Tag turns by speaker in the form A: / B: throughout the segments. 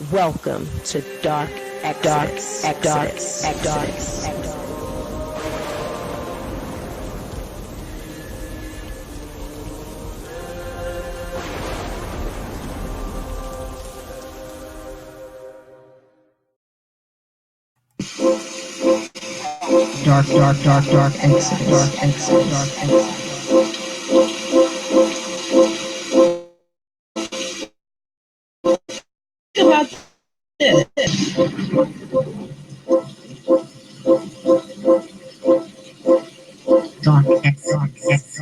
A: Welcome to Dark Exodus.
B: Dark Exodus. About this. Dark Exodus.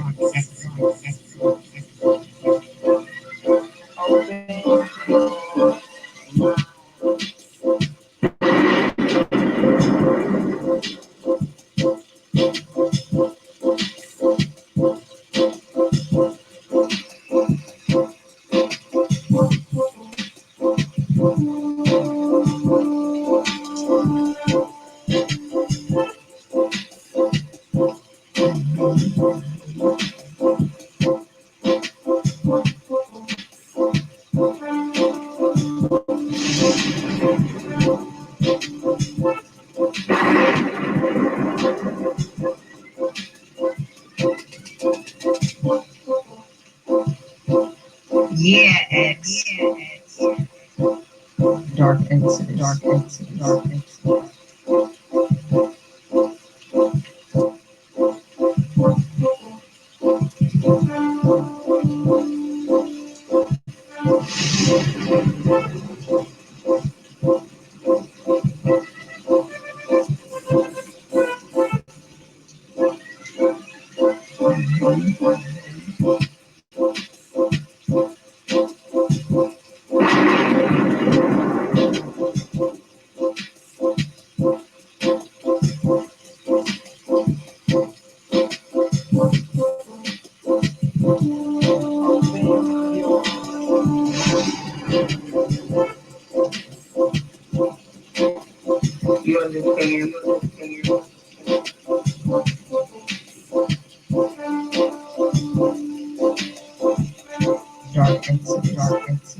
B: Yeah, X. Dark Exodus. You understand? Dark Exodus.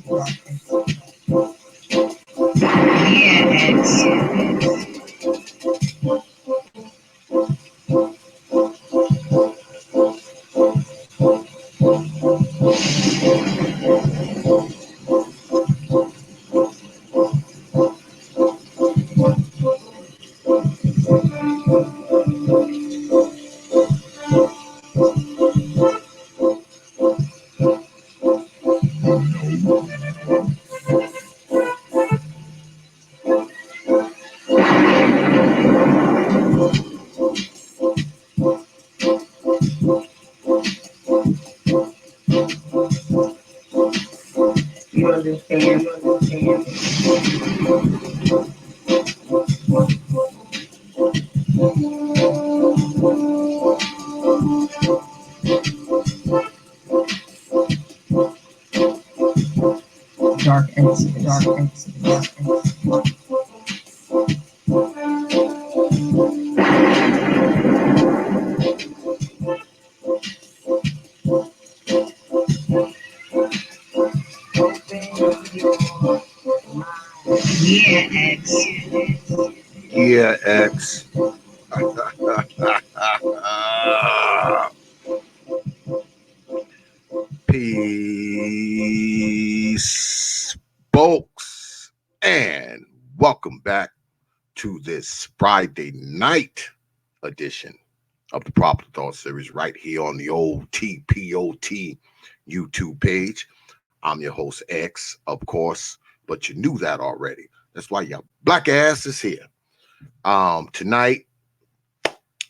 B: Yeah, X. You understand? Dark Exodus. Yeah, X.
C: Yeah, X. Peace, folks, and welcome back to this Friday night edition of the Proper Thought series right here on the old TPOT YouTube page. I'm your host, X, of course, but you knew that already. That's why your black ass is here. Tonight,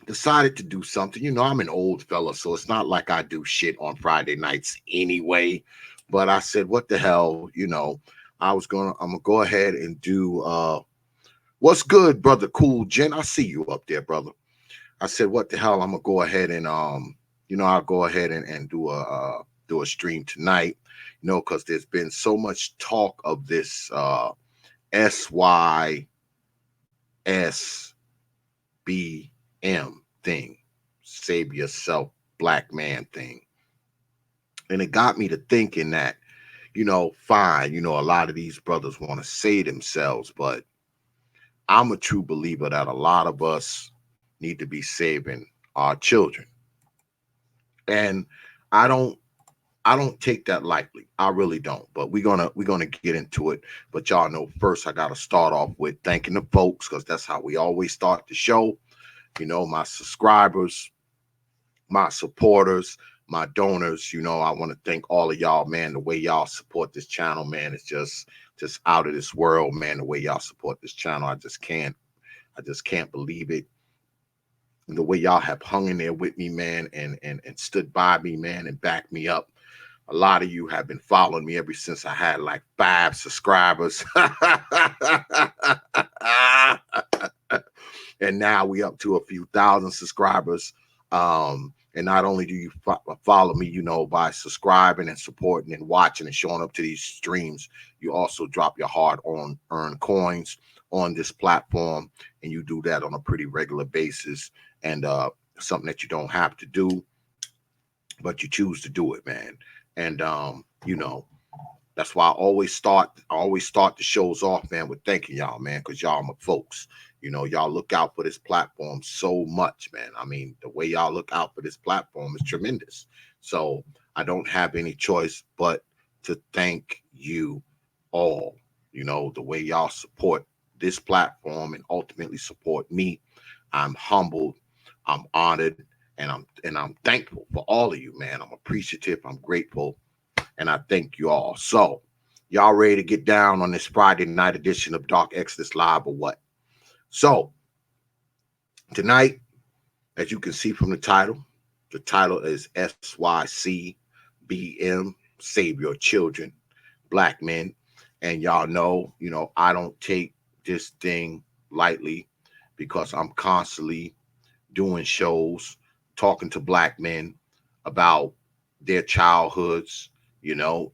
C: decided to do something. You know, I'm an old fella, so it's not like I do shit on Friday nights anyway. But I said, what the hell, I'm gonna go ahead and do what's good, brother Cool Jen. I see you up there, brother. I said, what the hell, I'm gonna go ahead and I'll go ahead and do a stream tonight, because there's been so much talk of this S.Y.S.B.M thing, save yourself black man thing. And it got me to thinking that, fine. A lot of these brothers want to say themselves, but I'm a true believer that a lot of us need to be saving our children. And I don't I don't take that lightly. I really don't. But we're gonna get into it. But y'all know first I gotta start off with thanking the folks, because that's how we always start the show. My subscribers, my supporters, my donors. I want to thank all of y'all, man. The way y'all support this channel, man, is just out of this world, man. The way y'all support this channel, I just can't believe it. The way y'all have hung in there with me, man, and stood by me, man, and backed me up. A lot of you have been following me ever since I had like 5 subscribers. And now we up to a few thousand subscribers. And not only do you follow me, by subscribing and supporting and watching and showing up to these streams, you also drop your hard-earned coins on this platform, and you do that on a pretty regular basis. And something that you don't have to do, but you choose to do it, man. And that's why I always start the shows off, man, with thanking y'all, man, because y'all are my folks. Y'all look out for this platform so much, man. I mean, the way y'all look out for this platform is tremendous. So I don't have any choice but to thank you all. The way y'all support this platform and ultimately support me. I'm humbled, I'm honored, and I'm thankful for all of you, man. I'm appreciative, I'm grateful, and I thank you all. So, y'all ready to get down on this Friday night edition of D.X.L Live or what? So, tonight, as you can see from the title is S.Y.C.B.M, Save Your Children, Black Men. And y'all know, I don't take this thing lightly, because I'm constantly doing shows, talking to Black men about their childhoods,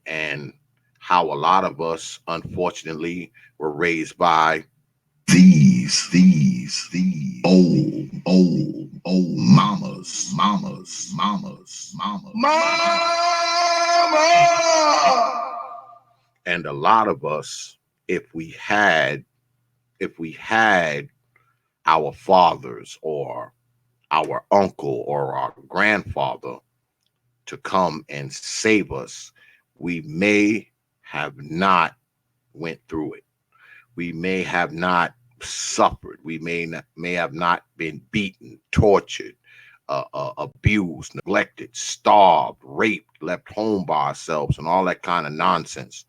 C: and how a lot of us, unfortunately, were raised by these old mama. And a lot of us, if we had our fathers or our uncle or our grandfather to come and save us, we may have not went through it. We may have not suffered. We may have not been beaten, tortured, abused, neglected, starved, raped, left home by ourselves, and all that kind of nonsense,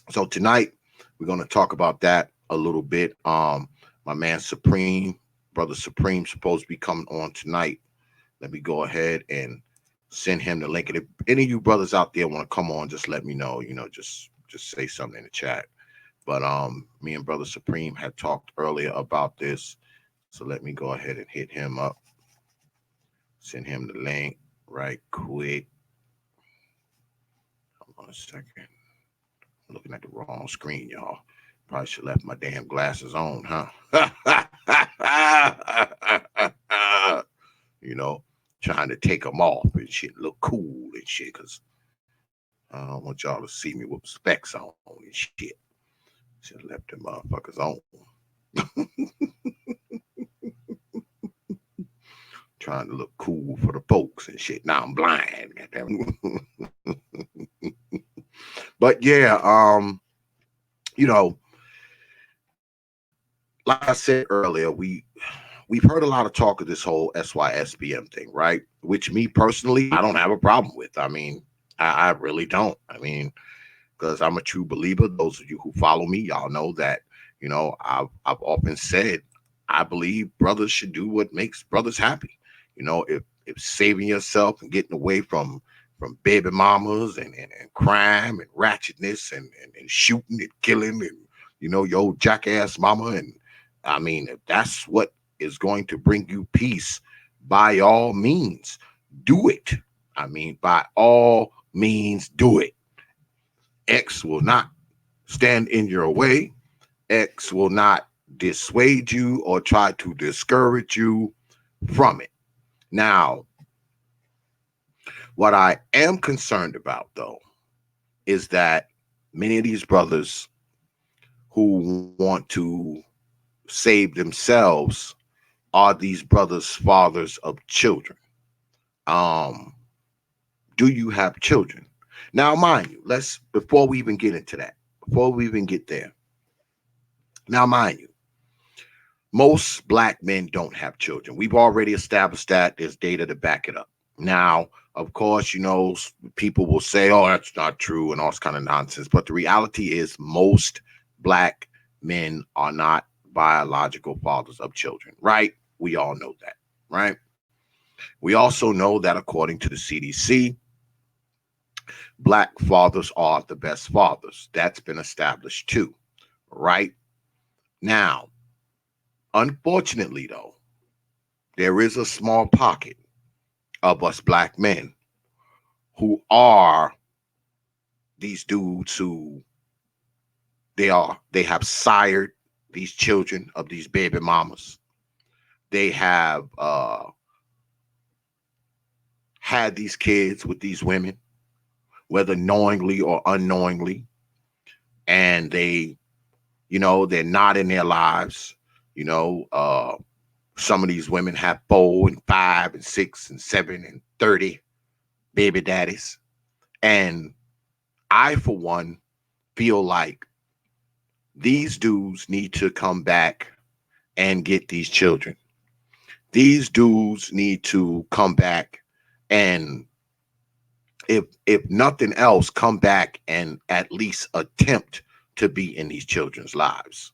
C: So tonight we're going to talk about that a little bit. My man Supreme, brother Supreme, supposed to be coming on tonight. Let me go ahead and send him the link. And if any of you brothers out there want to come on, just let me know. Just say something in the chat. But me and brother Supreme had talked earlier about this, so let me go ahead and hit him up. Send him the link right quick. Hold on a second. I'm looking at the wrong screen, y'all. Probably should have left my damn glasses on, huh? Trying to take them off and shit, look cool and shit, because I don't want y'all to see me with specs on and shit. Should have left them motherfuckers on. Trying to look cool for the folks and shit. Now I'm blind. But yeah, like I said earlier, we've heard a lot of talk of this whole S.Y.C.B.M thing, right? Which me personally, I don't have a problem with. I mean, I really don't. I mean, because I'm a true believer. Those of you who follow me, y'all know that, I've often said, I believe brothers should do what makes brothers happy. If saving yourself and getting away from baby mamas and crime and ratchetness and shooting and killing and, your old jackass mama. And I mean, if that's what is going to bring you peace, by all means, do it. I mean, by all means, do it. X will not stand in your way. X will not dissuade you or try to discourage you from it. Now, what I am concerned about, though, is that many of these brothers who want to save themselves are these brothers fathers of children. um do you have children? Now mind you, let's before we even get into that, before we even get there, now mind you, most black men don't have children. We've already established that. There's data to back it up. Now, of course, people will say, oh, that's not true and all this kind of nonsense. But the reality is, most black men are not biological fathers of children, right? We all know that, right? We also know that according to the CDC, black fathers are the best fathers. That's been established too, right? Now, unfortunately, though, there is a small pocket of us black men who are these dudes who they have sired these children of these baby mamas. They have had these kids with these women, whether knowingly or unknowingly, and they're not in their lives. You know, some of these women have 4 and 5 and 6 and 7 and 30 baby daddies. And I, for one, feel like these dudes need to come back and get these children. These dudes need to come back and, if nothing else, come back and at least attempt to be in these children's lives.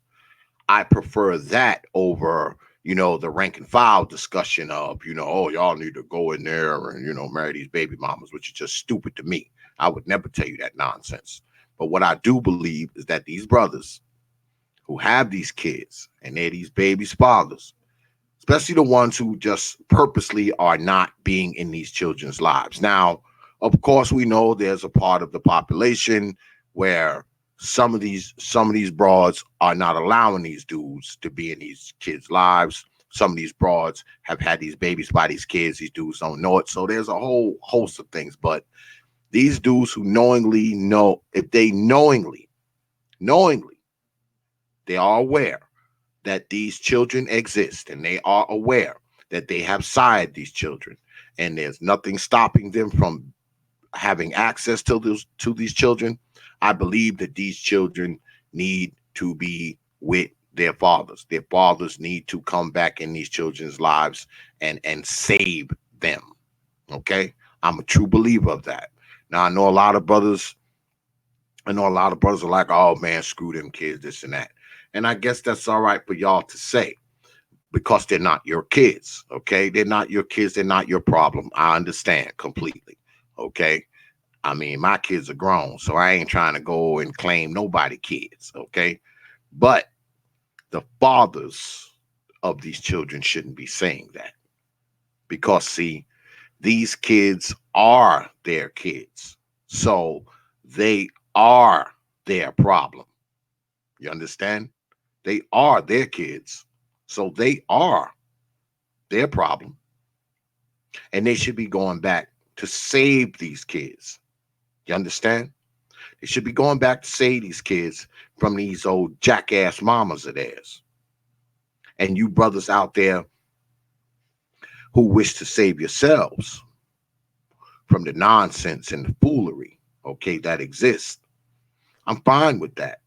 C: I prefer that over, the rank and file discussion of, oh, y'all need to go in there and, marry these baby mamas, which is just stupid to me. I would never tell you that nonsense. But what I do believe is that these brothers who have these kids and they're these babies' fathers, especially the ones who just purposely are not being in these children's lives. Now, of course, we know there's a part of the population where some of these broads are not allowing these dudes to be in these kids' lives. Some of these broads have had these babies by these kids. These dudes don't know it. So there's a whole host of things. But these dudes who knowingly know, if they knowingly, they are aware that these children exist and they are aware that they have sired these children and there's nothing stopping them from having access to these children. I believe that these children need to be with their fathers. Their fathers need to come back in these children's lives and save them. Okay? I'm a true believer of that. Now I know a lot of brothers are like, oh man, screw them kids, this and that. And I guess that's all right for y'all to say because they're not your kids. Okay. They're not your kids. They're not your problem. I understand completely. Okay. I mean, my kids are grown, so I ain't trying to go and claim nobody kids. Okay. But the fathers of these children shouldn't be saying that because, see, these kids are their kids. So they are their problem. You understand? They are their kids. So they are their problem. And they should be going back to save these kids. You understand? They should be going back to save these kids from these old jackass mamas of theirs. And you brothers out there who wish to save yourselves from the nonsense and the foolery, okay, that exists. I'm fine with that.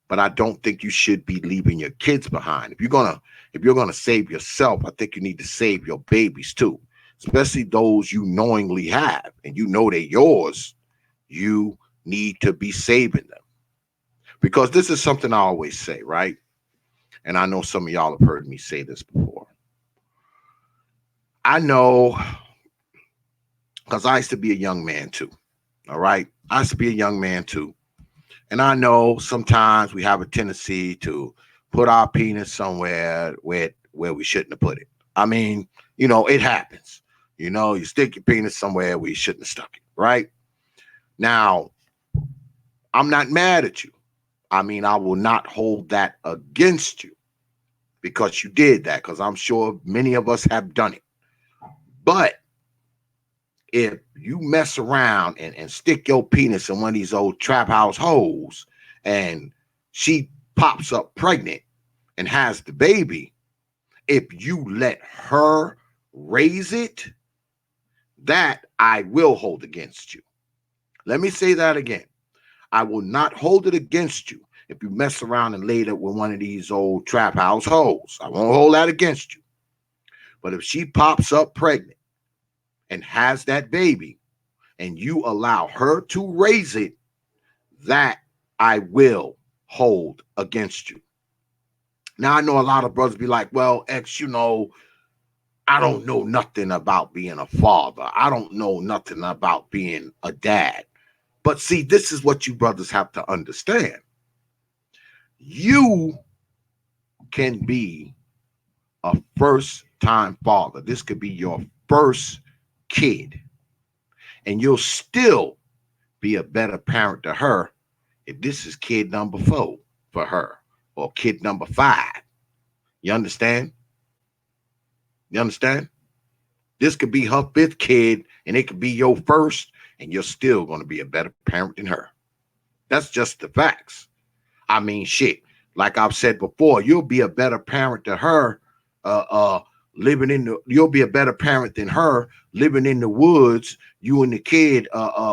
C: But I don't think you should be leaving your kids behind. If you're gonna save yourself, I think you need to save your babies too, especially those you knowingly have and you know they're yours. You need to be saving them because this is something I always say, right? And I know some of y'all have heard me say this before. I know because I used to be a young man too. All right, I used to be a young man too. And I know sometimes we have a tendency to put our penis somewhere where we shouldn't have put it. I mean, it happens. You stick your penis somewhere where you shouldn't have stuck it, right? Now, I'm not mad at you. I mean, I will not hold that against you because you did that, because I'm sure many of us have done it. But if you mess around and stick your penis in one of these old trap house holes and she pops up pregnant and has the baby, if you let her raise it, that I will hold against you. Let me say that again. I will not hold it against you if you mess around and laid up with one of these old trap house hoes. I won't hold that against you. But if she pops up pregnant and has that baby and you allow her to raise it, that I will hold against you. Now, I know a lot of brothers be like, well, X, I don't know nothing about being a father. I don't know nothing about being a dad. But see, this is what you brothers have to understand. You can be a first time father. This could be your first kid, and you'll still be a better parent to her if this is kid number 4 for her or kid number 5. You understand? You understand? This could be her 5th kid and it could be your first, and you're still going to be a better parent than her. That's just the facts. I mean, shit. Like I've said before, you'll be a better parent to her you'll be a better parent than her living in the woods, you and the kid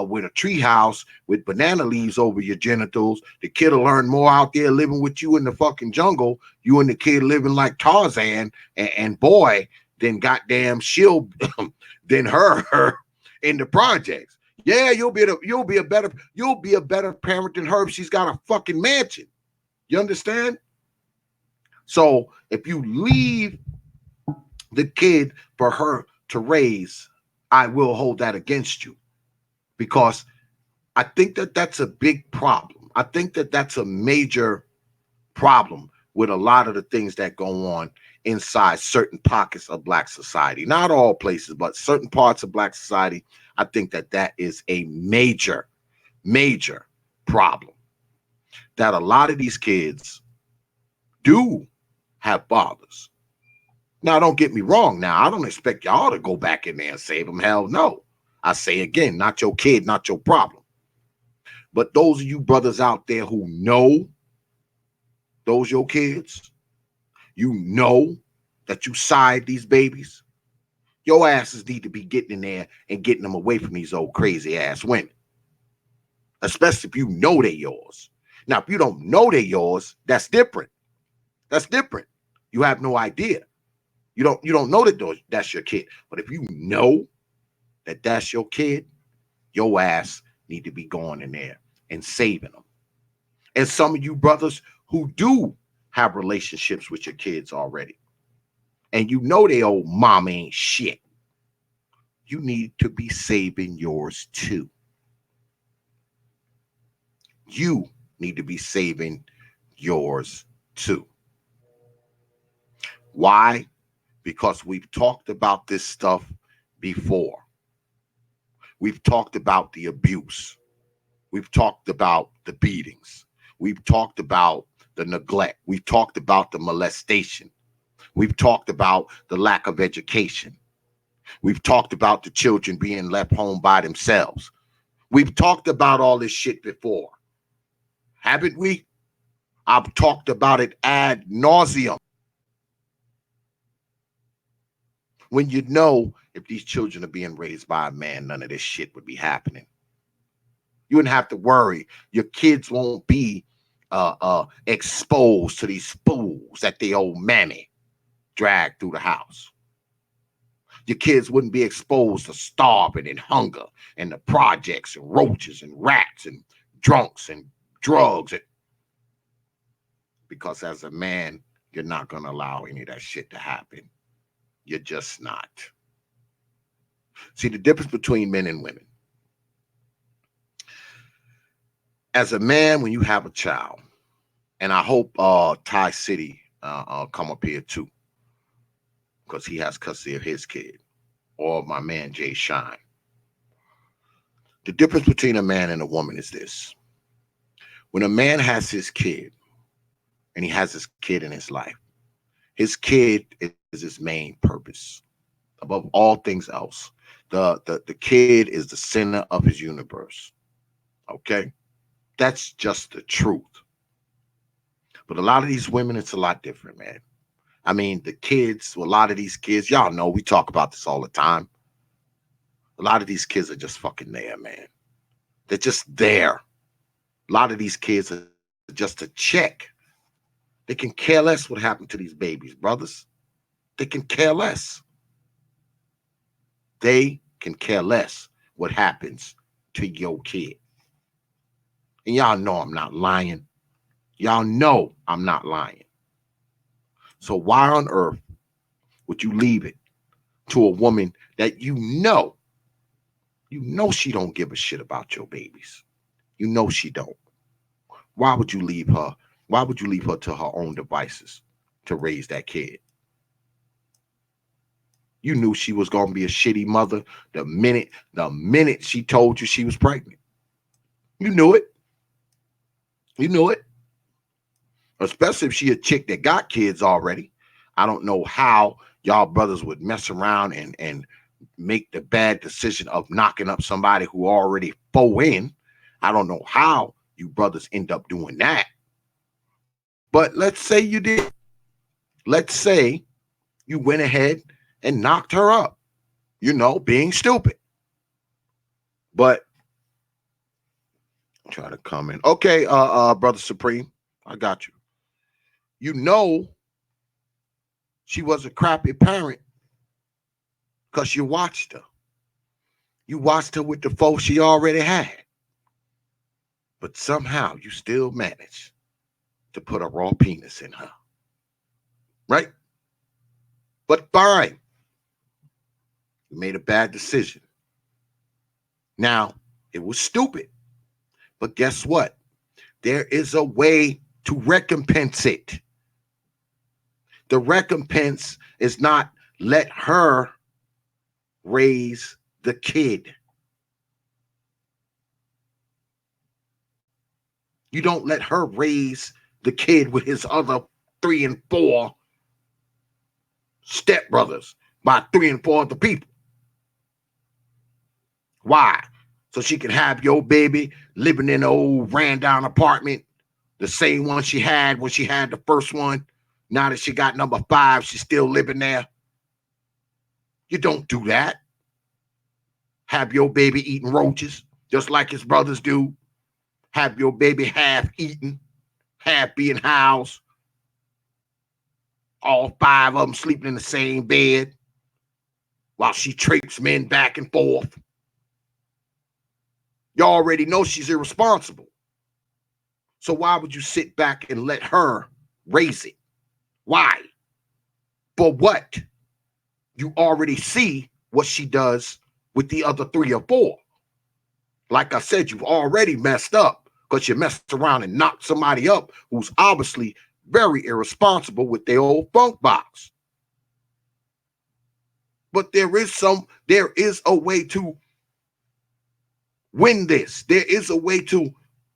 C: with a tree house with banana leaves over your genitals. The kid will learn more out there living with you in the fucking jungle, you and the kid living like Tarzan and boy, than goddamn she'll than her in the projects. Yeah, you'll be a better parent than her if she's got a fucking mansion. You understand? So if you leave the kid for her to raise, I will hold that against you, because I think that that's a big problem. I think that that's a major problem with a lot of the things that go on inside certain pockets of Black society. Not all places, but certain parts of Black society. I think that that is a major, major problem, that a lot of these kids do have fathers. Now, don't get me wrong. Now, I don't expect y'all to go back in there and save them. Hell no. I say again, not your kid, not your problem. But those of you brothers out there who know those your kids, you know that you side these babies, your asses need to be getting in there and getting them away from these old crazy ass women. Especially if you know they're yours. Now, if you don't know they're yours, that's different. That's different. You have no idea. You don't know that that's your kid. But if you know that that's your kid, your ass need to be going in there and saving them. And some of you brothers who do have relationships with your kids already, and you know they old mom ain't shit, you need to be saving yours too. You need to be saving yours too. Why? Because we've talked about this stuff before. We've talked about the abuse. We've talked about the beatings. We've talked about the neglect. We've talked about the molestation. We've talked about the lack of education. We've talked about the children being left home by themselves. We've talked about all this shit before, haven't we? I've talked about it ad nauseum. When you know if these children are being raised by a man, none of this shit would be happening. You wouldn't have to worry. Your kids won't be exposed to these fools that the old mammy dragged through the house. Your kids wouldn't be exposed to starving and hunger and the projects and roaches and rats and drunks and drugs. Because as a man, you're not going to allow any of that shit to happen. You're just not. See, the difference between men and women. As a man, when you have a child, and I hope Ty City come up here too, because he has custody of his kid, or my man Jay Shine. The difference between a man and a woman is this. When a man has his kid, and he has his kid in his kid is his main purpose. Above all things else, The kid is the center of his universe. Okay? That's just the truth. But a lot of these women, it's a lot different, man. I mean, the kids, a lot of these kids, y'all know we talk about this all the time. A lot of these kids are just fucking there, man. They're just there. A lot of these kids are just a check. They can care less what happened to these babies, brothers. They can care less. They can care less what happens to your kid. And y'all know I'm not lying. Y'all know I'm not lying. So why on earth would you leave it to a woman that you know she don't give a shit about your babies? You know she don't. Why would you leave her? Why would you leave her to her own devices to raise that kid? You knew she was gonna be a shitty mother the minute she told you she was pregnant. You knew it. You knew it. Especially if she a chick that got kids already. I don't know how y'all brothers would mess around and make the bad decision of knocking up somebody who already in. I don't know how you brothers end up doing that. But let's say you did. Let's say you went ahead and knocked her up, being stupid. But try to come in. Okay, Brother Supreme, I got you. You know she was a crappy parent because you watched her. You watched her with the folks she already had. But somehow you still managed to put a raw penis in her. Right? But fine. You made a bad decision. Now, it was stupid. But guess what? There is a way to recompense it. The recompense is not let her raise the kid. You don't let her raise the kid with his other 3 and 4 stepbrothers by 3 and 4 other people. Why? So she can have your baby living in an old ran down apartment, the same one she had when she had the first one. Now that she got number 5, she's still living there. You don't do that. Have your baby eating roaches, just like his brothers do. Have your baby half eaten, half being housed. All 5 of them sleeping in the same bed while she traipses men back and forth. You already know she's irresponsible. So why would you sit back and let her raise it? Why? For what? You already see what she does with the other 3 or 4. Like I said, you've already messed up because you messed around and knocked somebody up who's obviously very irresponsible with their old funk box. But there is a way to win this. There is a way to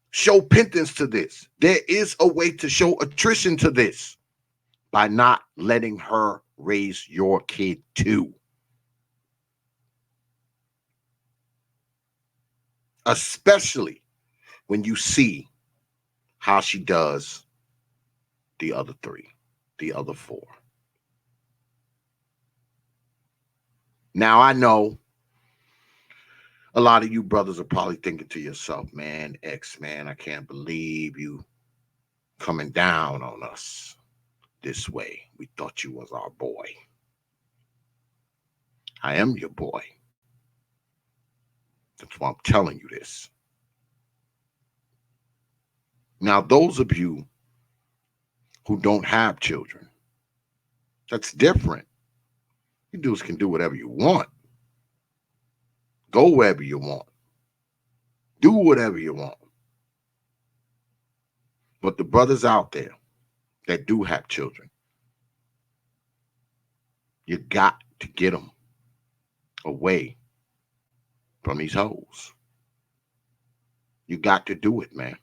C: show penance to this. There is a way to show attrition to this by not letting her raise your kid too. Especially when you see how she does the other 3, the other 4. Now, I know a lot of you brothers are probably thinking to yourself, man, X, man, I can't believe you coming down on us this way. We thought you was our boy. I am your boy. That's why I'm telling you this. Now, those of you who don't have children, that's different. You dudes can do whatever you want. Go wherever you want. Do whatever you want. But the brothers out there that do have children, you got to get them away from these hoes. You got to do it, man.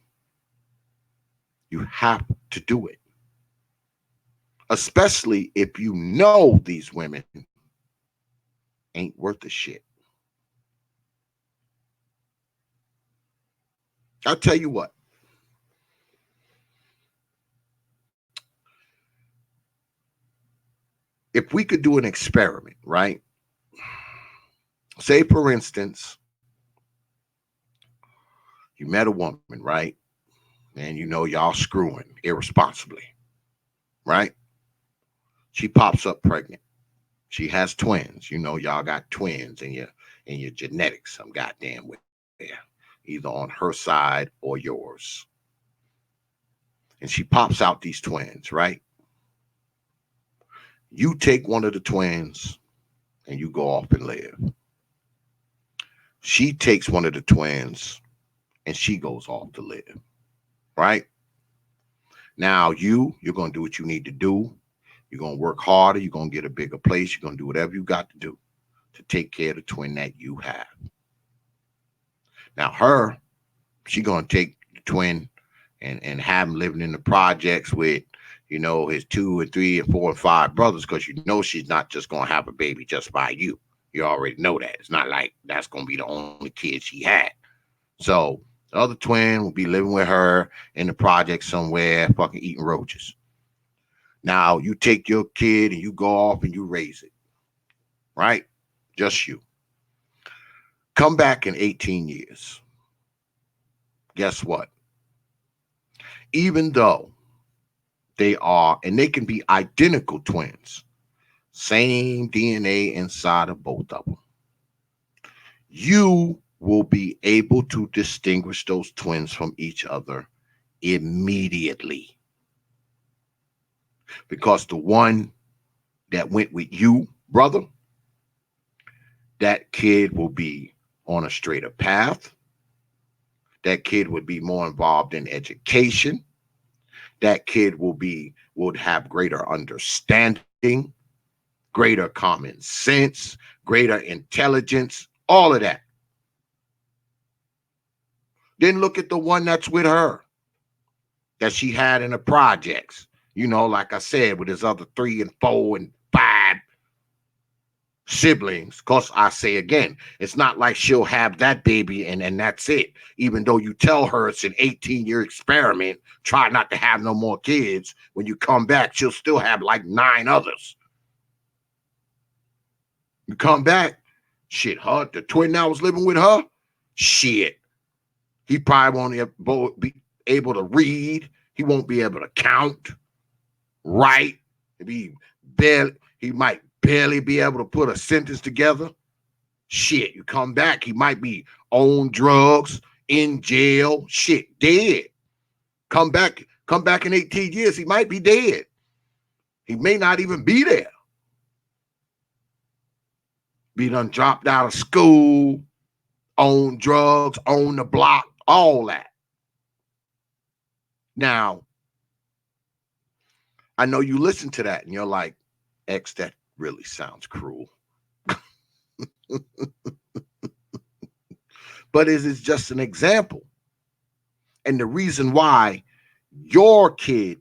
C: You have to do it. Especially if you know these women ain't worth a shit. I'll tell you what. If we could do an experiment, right? Say, for instance, you met a woman, right? And you know y'all screwing irresponsibly, right? She pops up pregnant. She has twins. You know y'all got twins in your genetics some goddamn where, either on her side or yours. And she pops out these twins, right? You take one of the twins and you go off and live. She takes one of the twins and she goes off to live, right? Now you're gonna do what you need to do. You're gonna work harder. You're gonna get a bigger place. You're gonna do whatever you got to do to take care of the twin that you have. Now she gonna take the twin and have him living in the projects with, his 2 and 3 and 4 and 5 brothers, because you know she's not just gonna have a baby just by you. You already know that. It's not like that's gonna be the only kid she had. So the other twin will be living with her in the project somewhere, fucking eating roaches. Now you take your kid and you go off and you raise it, right? Just you. Come back in 18 years. Guess what? Even though they can be identical twins, same DNA inside of both of them, you will be able to distinguish those twins from each other immediately. Because the one that went with you, brother, that kid will be on a straighter path. That kid would be more involved in education. That kid would have greater understanding, greater common sense, greater intelligence, all of that. Then look at the one that's with her that she had in the projects. Like I said, with his other 3 and 4 and 5 siblings. Because I say again, it's not like she'll have that baby and that's it. Even though you tell her it's an 18-year experiment, try not to have no more kids. When you come back, she'll still have like 9 others. You come back, shit, the twin that was living with her, shit. He probably won't be able to read. He won't be able to count, write. He might barely be able to put a sentence together. Shit, you come back, he might be on drugs, in jail, shit, dead. Come back in 18 years, he might be dead. He may not even be there. Be done dropped out of school, on drugs, on the block, all that. Now, I know you listen to that and you're like, X, that really sounds cruel. But it is just an example. And the reason why your kid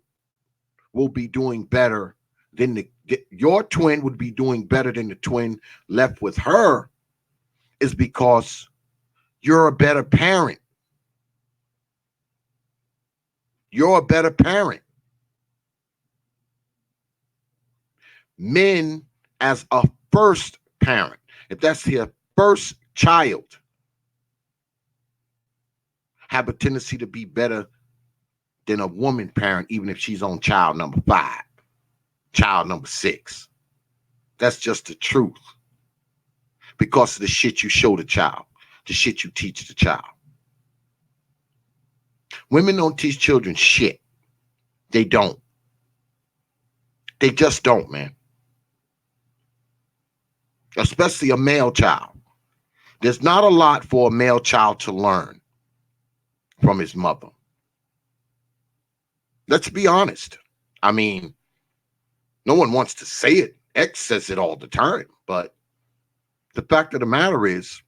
C: will be doing better than your twin would be doing better than the twin left with her is because you're a better parent. You're a better parent. Men, as a first parent, if that's their first child, have a tendency to be better than a woman parent, even if she's on child number 5, child number 6. That's just the truth. Because of the shit you show the child, the shit you teach the child. Women don't teach children shit. They don't. They just don't, man. Especially a male child. There's not a lot for a male child to learn from his mother. Let's be honest. I mean, no one wants to say it. X says it all the time. But the fact of the matter is,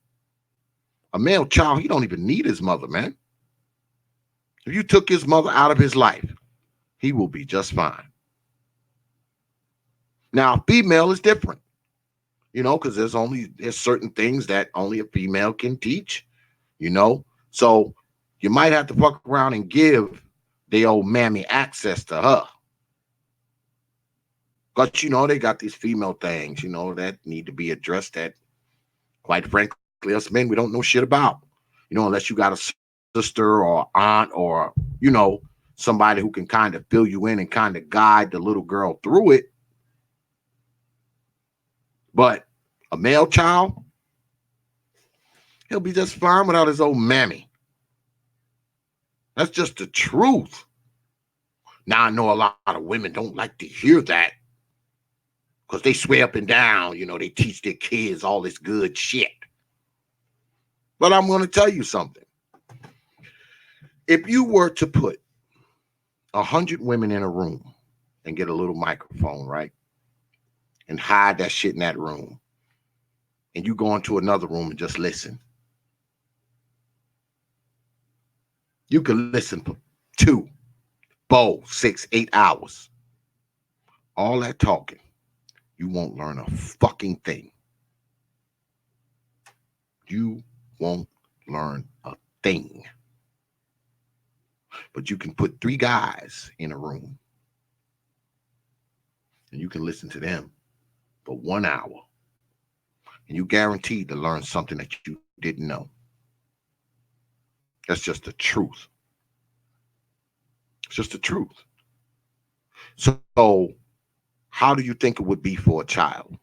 C: a male child, he don't even need his mother, man. If you took his mother out of his life, he will be just fine. Now, female is different, because there's certain things that only a female can teach, So You might have to fuck around and give the old mammy access to her. But they got these female things, that need to be addressed that, quite frankly, us men, we don't know shit about. Unless you got a sister or aunt or, somebody who can kind of fill you in and kind of guide the little girl through it. But a male child, he'll be just fine without his old mammy. That's just the truth. Now, I know a lot of women don't like to hear that because they swear up and down, they teach their kids all this good shit. But I'm going to tell you something. If you were to put 100 women in a room and get a little microphone, right, and hide that shit in that room, and you go into another room and just listen, you can listen for 2, 4, 6, 8 hours. All that talking, you won't learn a fucking thing. You won't learn a thing. But you can put 3 guys in a room and you can listen to them for 1 hour. And you guaranteed to learn something that you didn't know. That's just the truth. It's just the truth. So, how do you think it would be for a child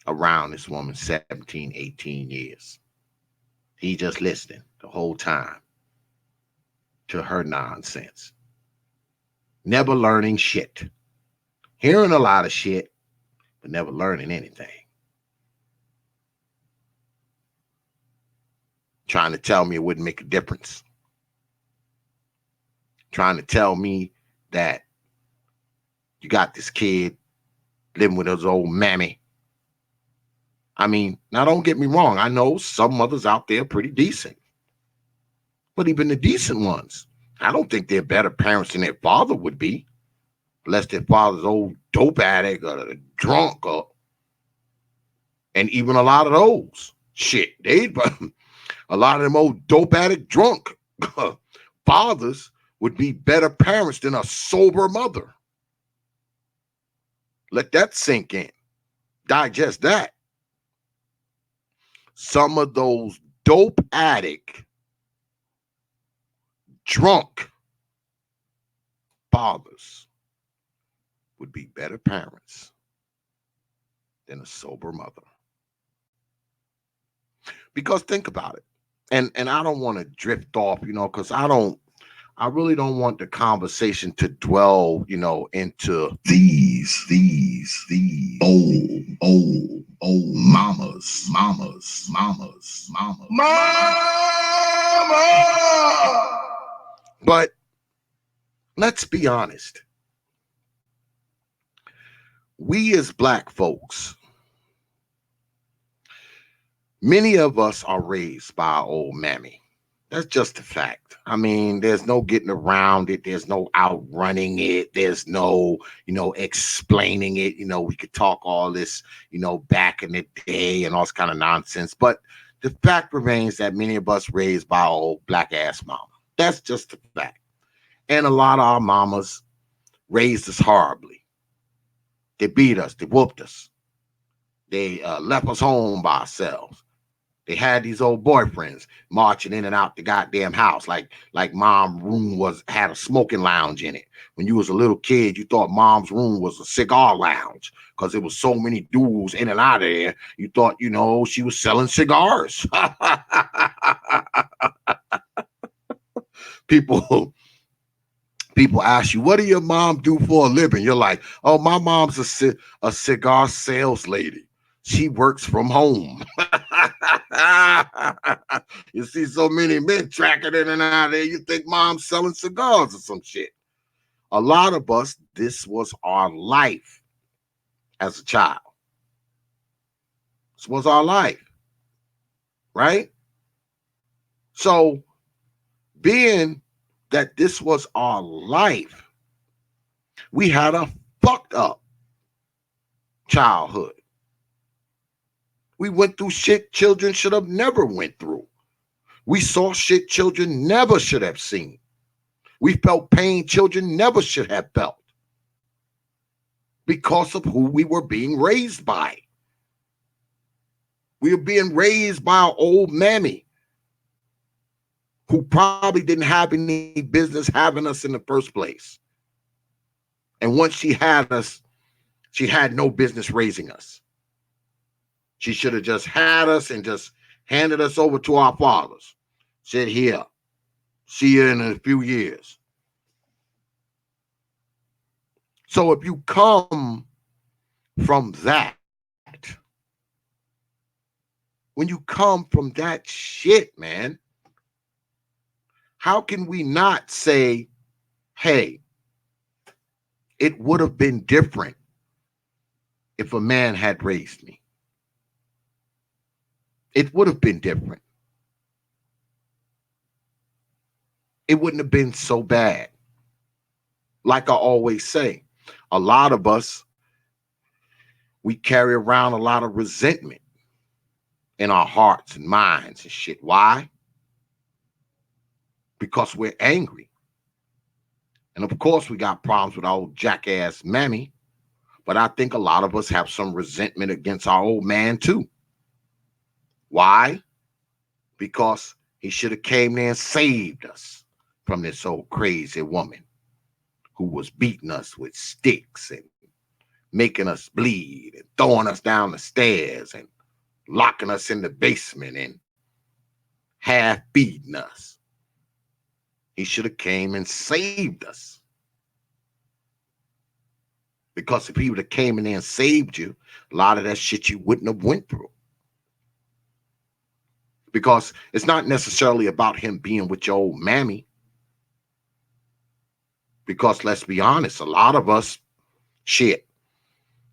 C: around this woman 17, 18 years? He just listening the whole time to her nonsense. Never learning shit. Hearing a lot of shit, but never learning anything. Trying to tell me it wouldn't make a difference. Trying to tell me that you got this kid living with his old mammy. I mean, now don't get me wrong. I know some mothers out there are pretty decent. But even the decent ones, I don't think they're better parents than their father would be. Unless their father's old dope addict or a drunk and even a lot of those. Shit, a lot of them old dope addict drunk fathers would be better parents than a sober mother. Let that sink in. Digest that. Some of those dope addict, drunk fathers would be better parents than a sober mother. Because think about it. And I don't want to drift off, because I really don't want the conversation to dwell, into these old mamas. But let's be honest. We as Black folks, many of us are raised by our old mammy. That's just a fact. I mean, there's no getting around it. There's no outrunning it. There's no, explaining it. We could talk all this, back in the day and all this kind of nonsense. But the fact remains that many of us raised by our old Black ass mama. That's just a fact. And a lot of our mamas raised us horribly. They beat us. They whooped us. They left us home by ourselves. They had these old boyfriends marching in and out the goddamn house like mom's room had a smoking lounge in it. When you was a little kid, you thought mom's room was a cigar lounge because there was so many dudes in and out of there. You thought, she was selling cigars. People ask you, what do your mom do for a living? You're like, oh, my mom's a cigar sales lady. She works from home. You see so many men tracking in and out of there, you think mom's selling cigars or some shit. A lot of us, this was our life as a child. This was our life, right? So, being that this was our life, we had a fucked up childhood. We went through shit children should have never went through. We saw shit children never should have seen. We felt pain children never should have felt because of who we were being raised by. We were being raised by our old mammy who probably didn't have any business having us in the first place. And once she had us, she had no business raising us. She should have just had us and just handed us over to our fathers. Said, here, see you in a few years. So if you come from that, when you come from that shit, man, how can we not say, hey, it would have been different if a man had raised me? It would have been different. It wouldn't have been so bad. Like I always say, a lot of us, we carry around a lot of resentment in our hearts and minds and shit. Why? Because we're angry. And of course, we got problems with our old jackass mammy. But I think a lot of us have some resentment against our old man too. Why? Because he should have came there and saved us from this old crazy woman who was beating us with sticks and making us bleed and throwing us down the stairs and locking us in the basement and half feeding us. He should have came and saved us. Because if he would have came in there and saved you, a lot of that shit you wouldn't have went through. Because it's not necessarily about him being with your old mammy. Because let's be honest, a lot of us, shit,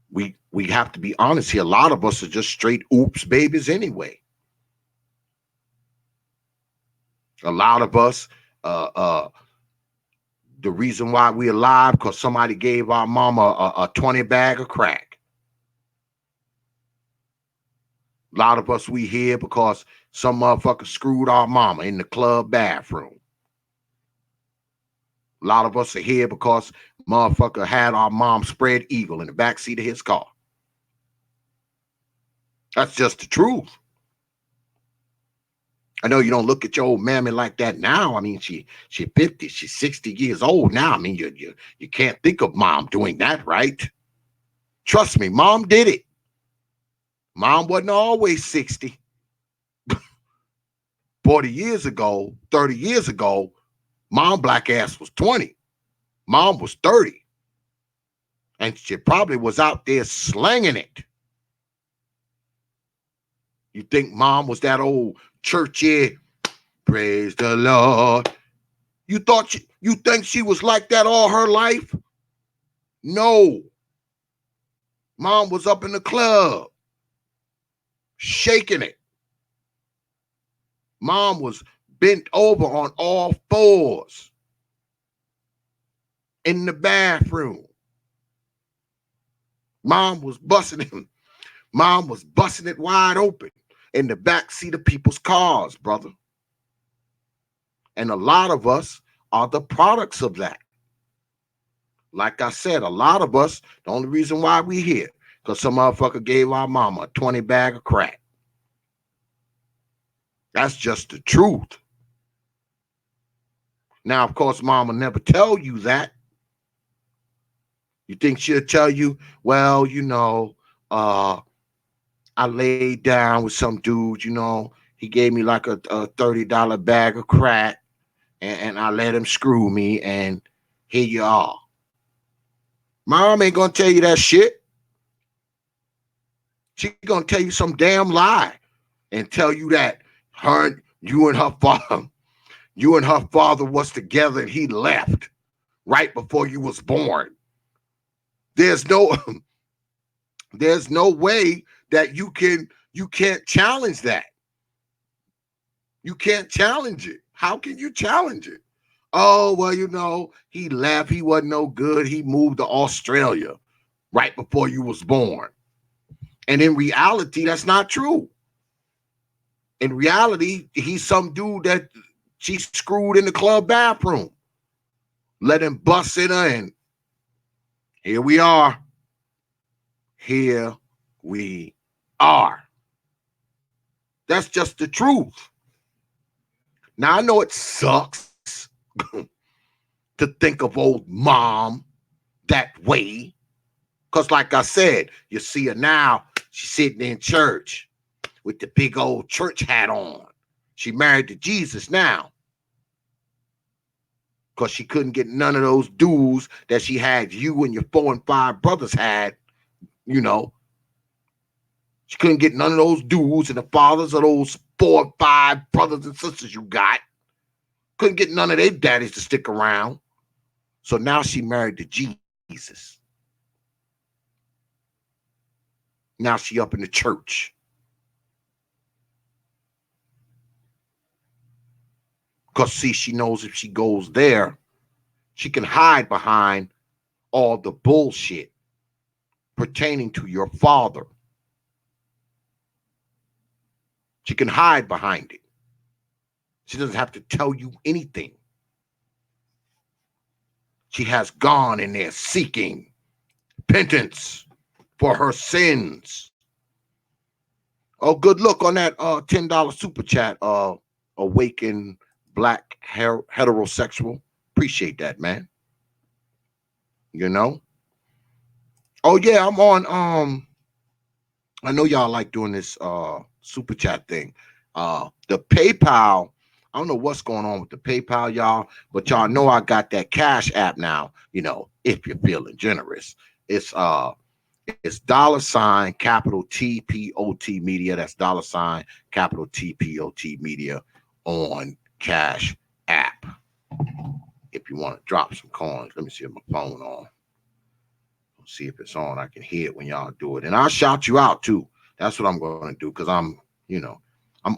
C: we have to be honest here. A lot of us are just straight oops babies anyway. A lot of us, the reason why we're alive because somebody gave our mama a 20 bag of crack. A lot of us, we here because some motherfucker screwed our mama in the club bathroom. A lot of us are here because motherfucker had our mom spread eagle in the backseat of his car. That's just the truth. I know you don't look at your old mammy like that now. I mean, she 50, she's 60 years old now. I mean, you can't think of mom doing that, right? Trust me, mom did it. Mom wasn't always 60. 40 years ago, 30 years ago, mom black ass was 20. Mom was 30. And she probably was out there slanging it. You think mom was that old churchy, praise the Lord. You think she was like that all her life? No. Mom was up in the club, shaking it. Mom was bent over on all fours in the bathroom. Mom was busting him. Mom was busting it wide open in the backseat of people's cars, brother. And a lot of us are the products of that. Like I said, a lot of us, the only reason why we here, because some motherfucker gave our mama a 20 bag of crack. That's just the truth. Now, of course, mama never tell you that. You think she'll tell you, well, you know, I laid down with some dude, you know, he gave me like a $30 bag of crack and I let him screw me and here you are. Mom ain't gonna tell you that shit. She gonna tell you some damn lie and tell you that you and her father was together and he left right before you was born. There's no way that you can't challenge that. You can't challenge it. How can you challenge it? Oh, well, you know, he left. He wasn't no good. He moved to Australia right before you was born. And in reality, that's not true. In reality, he's some dude that she screwed in the club bathroom. Let him bust in her, and here we are. Here we are. That's just the truth. Now, I know it sucks to think of old mom that way. Because, like I said, you see her now, she's sitting in church with the big old church hat on. She married to Jesus now. Because she couldn't get none of those dues that she had, you and your 4 and 5 brothers had, you know. She couldn't get none of those dues and the fathers of those 4 and 5 brothers and sisters you got. Couldn't get none of their daddies to stick around. So now she married to Jesus. Now she up in the church. Because, see, she knows if she goes there, she can hide behind all the bullshit pertaining to your father. She can hide behind it. She doesn't have to tell you anything. She has gone in there seeking repentance for her sins. Oh, good look on that $10 super chat, Awaken Black Heterosexual. Appreciate that, man. You know? Oh, yeah, I'm on, I know y'all like doing this super chat thing. The PayPal, I don't know what's going on with the PayPal, y'all, but y'all know I got that Cash app now, you know, if you're feeling generous. It's $ capital TPOT media. That's $ capital TPOT media on Cash app. If you want to drop some coins, let me see if my phone on. See if it's on. I can hear it when y'all do it. And I'll shout you out too. That's what I'm going to do because I'm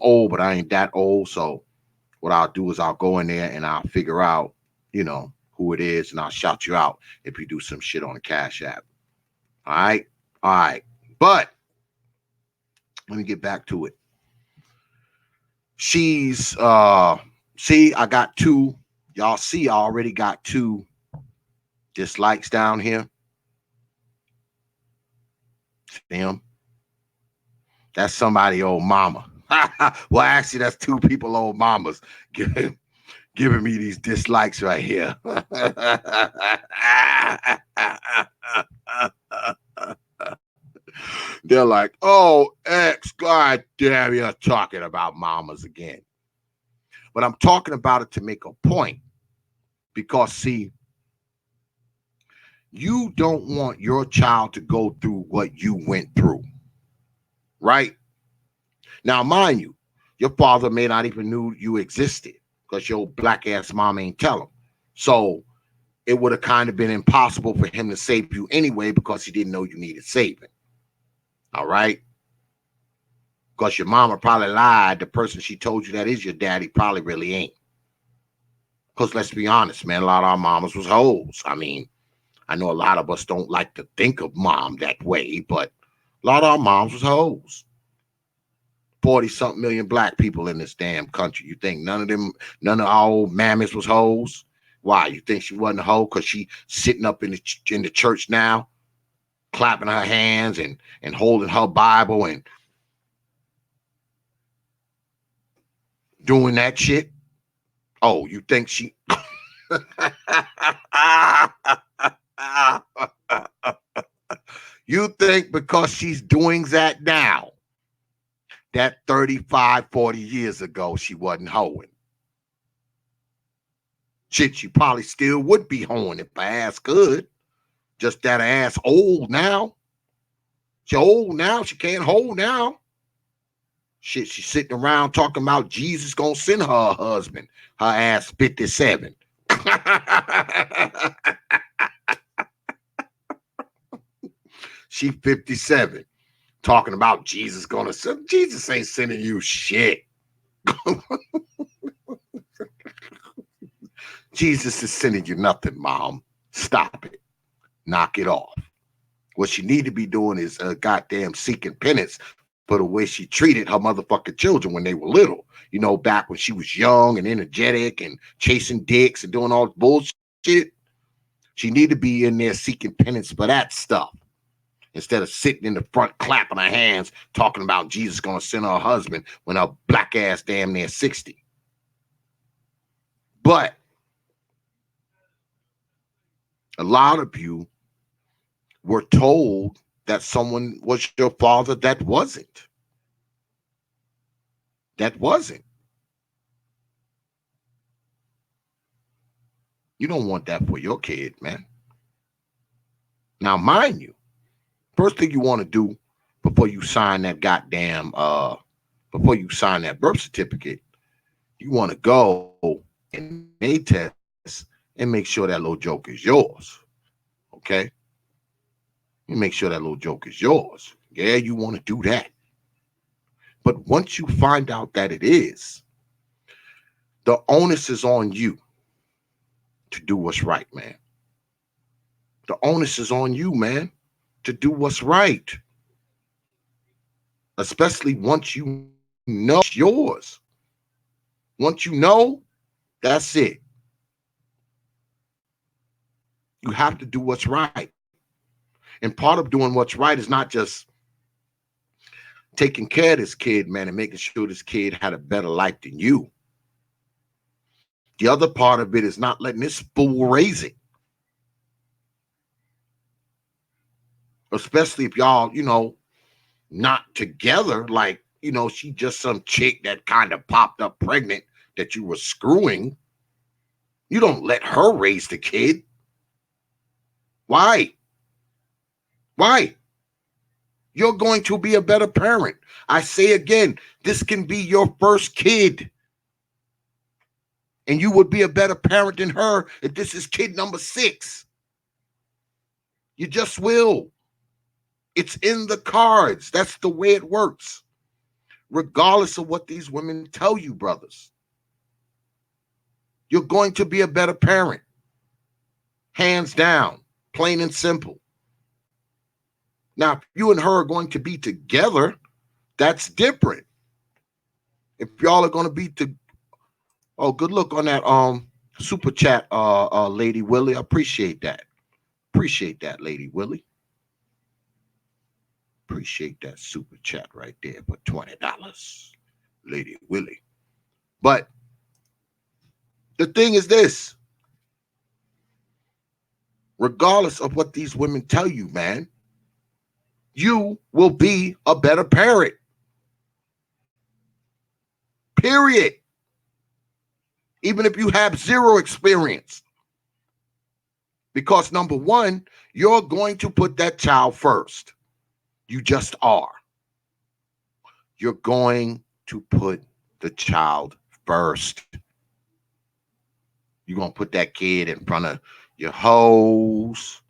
C: old, but I ain't that old. So what I'll do is I'll go in there and I'll figure out, who it is, and I'll shout you out if you do some shit on the Cash app. All right. All right. But let me get back to it. She's see, I got 2. Y'all see, I already got 2 dislikes down here. Them. That's somebody old mama. Well, actually, that's 2 people old mamas giving me these dislikes right here. They're like, oh, X, God damn, you're talking about mamas again. But I'm talking about it to make a point. Because, see, you don't want your child to go through what you went through. Right? Now, mind you, your father may not even knew you existed because your black ass mom ain't tell him. So it would have kind of been impossible for him to save you anyway because he didn't know you needed saving. All right? Because your mama probably lied. The person she told you that is your daddy probably really ain't. Because let's be honest, man, a lot of our mamas was hoes. I mean, I know a lot of us don't like to think of mom that way, but a lot of our moms was hoes. 40-something million black people in this damn country. You think none of our old mammies was hoes? Why? You think she wasn't a hoe because she sitting up in the church now, clapping her hands and holding her Bible and doing that shit? Oh, you think she... You think because she's doing that now, that 35, 40 years ago, she wasn't hoeing? Shit, she probably still would be hoeing if her ass could. Just that ass old now. She old now. She can't hoe now. Shit, she's sitting around talking about Jesus gonna send her a husband. Her ass 57. She 57. Talking about Jesus gonna send. Jesus ain't sending you shit. Jesus is sending you nothing, Mom. Stop it. Knock it off. What you need to be doing is goddamn seeking penance for the way she treated her motherfucking children when they were little. You know, back when she was young and energetic and chasing dicks and doing all this bullshit. She need to be in there seeking penance for that stuff instead of sitting in the front clapping her hands talking about Jesus going to send her husband when her black ass damn near 60. But a lot of you were told that someone was your father that wasn't. That wasn't. You don't want that for your kid, man. Now, mind you, first thing you want to do before you sign that goddamn before you sign that birth certificate, you want to go and a test and make sure that little joke is yours. Okay? You make sure that little joke is yours. Yeah, you want to do that. But once you find out that it is, the onus is on you to do what's right, man. The onus is on you, man, to do what's right. Especially once you know it's yours. Once you know, that's it. You have to do what's right. And part of doing what's right is not just taking care of this kid, man, and making sure this kid had a better life than you. The other part of it is not letting this fool raise it. Especially if y'all, not together, like, she just some chick that kind of popped up pregnant that you were screwing. You don't let her raise the kid. Why? Why? You're going to be a better parent. I say again, this can be your first kid. And you would be a better parent than her if this is kid number 6. You just will. It's in the cards. That's the way it works. Regardless of what these women tell you, brothers. You're going to be a better parent. Hands down. Plain and simple. Now, if you and her are going to be together, that's different. If y'all are going to be oh, good look on that super chat, Lady Willie. I appreciate that. Appreciate that, Lady Willie. Appreciate that super chat right there for $20, Lady Willie. But the thing is this. Regardless of what these women tell you, man, you will be a better parent. Period. Even if you have zero experience. Because number one, you're going to put that child first. You just are. You're going to put the child first. You're going to put that kid in front of your hoes.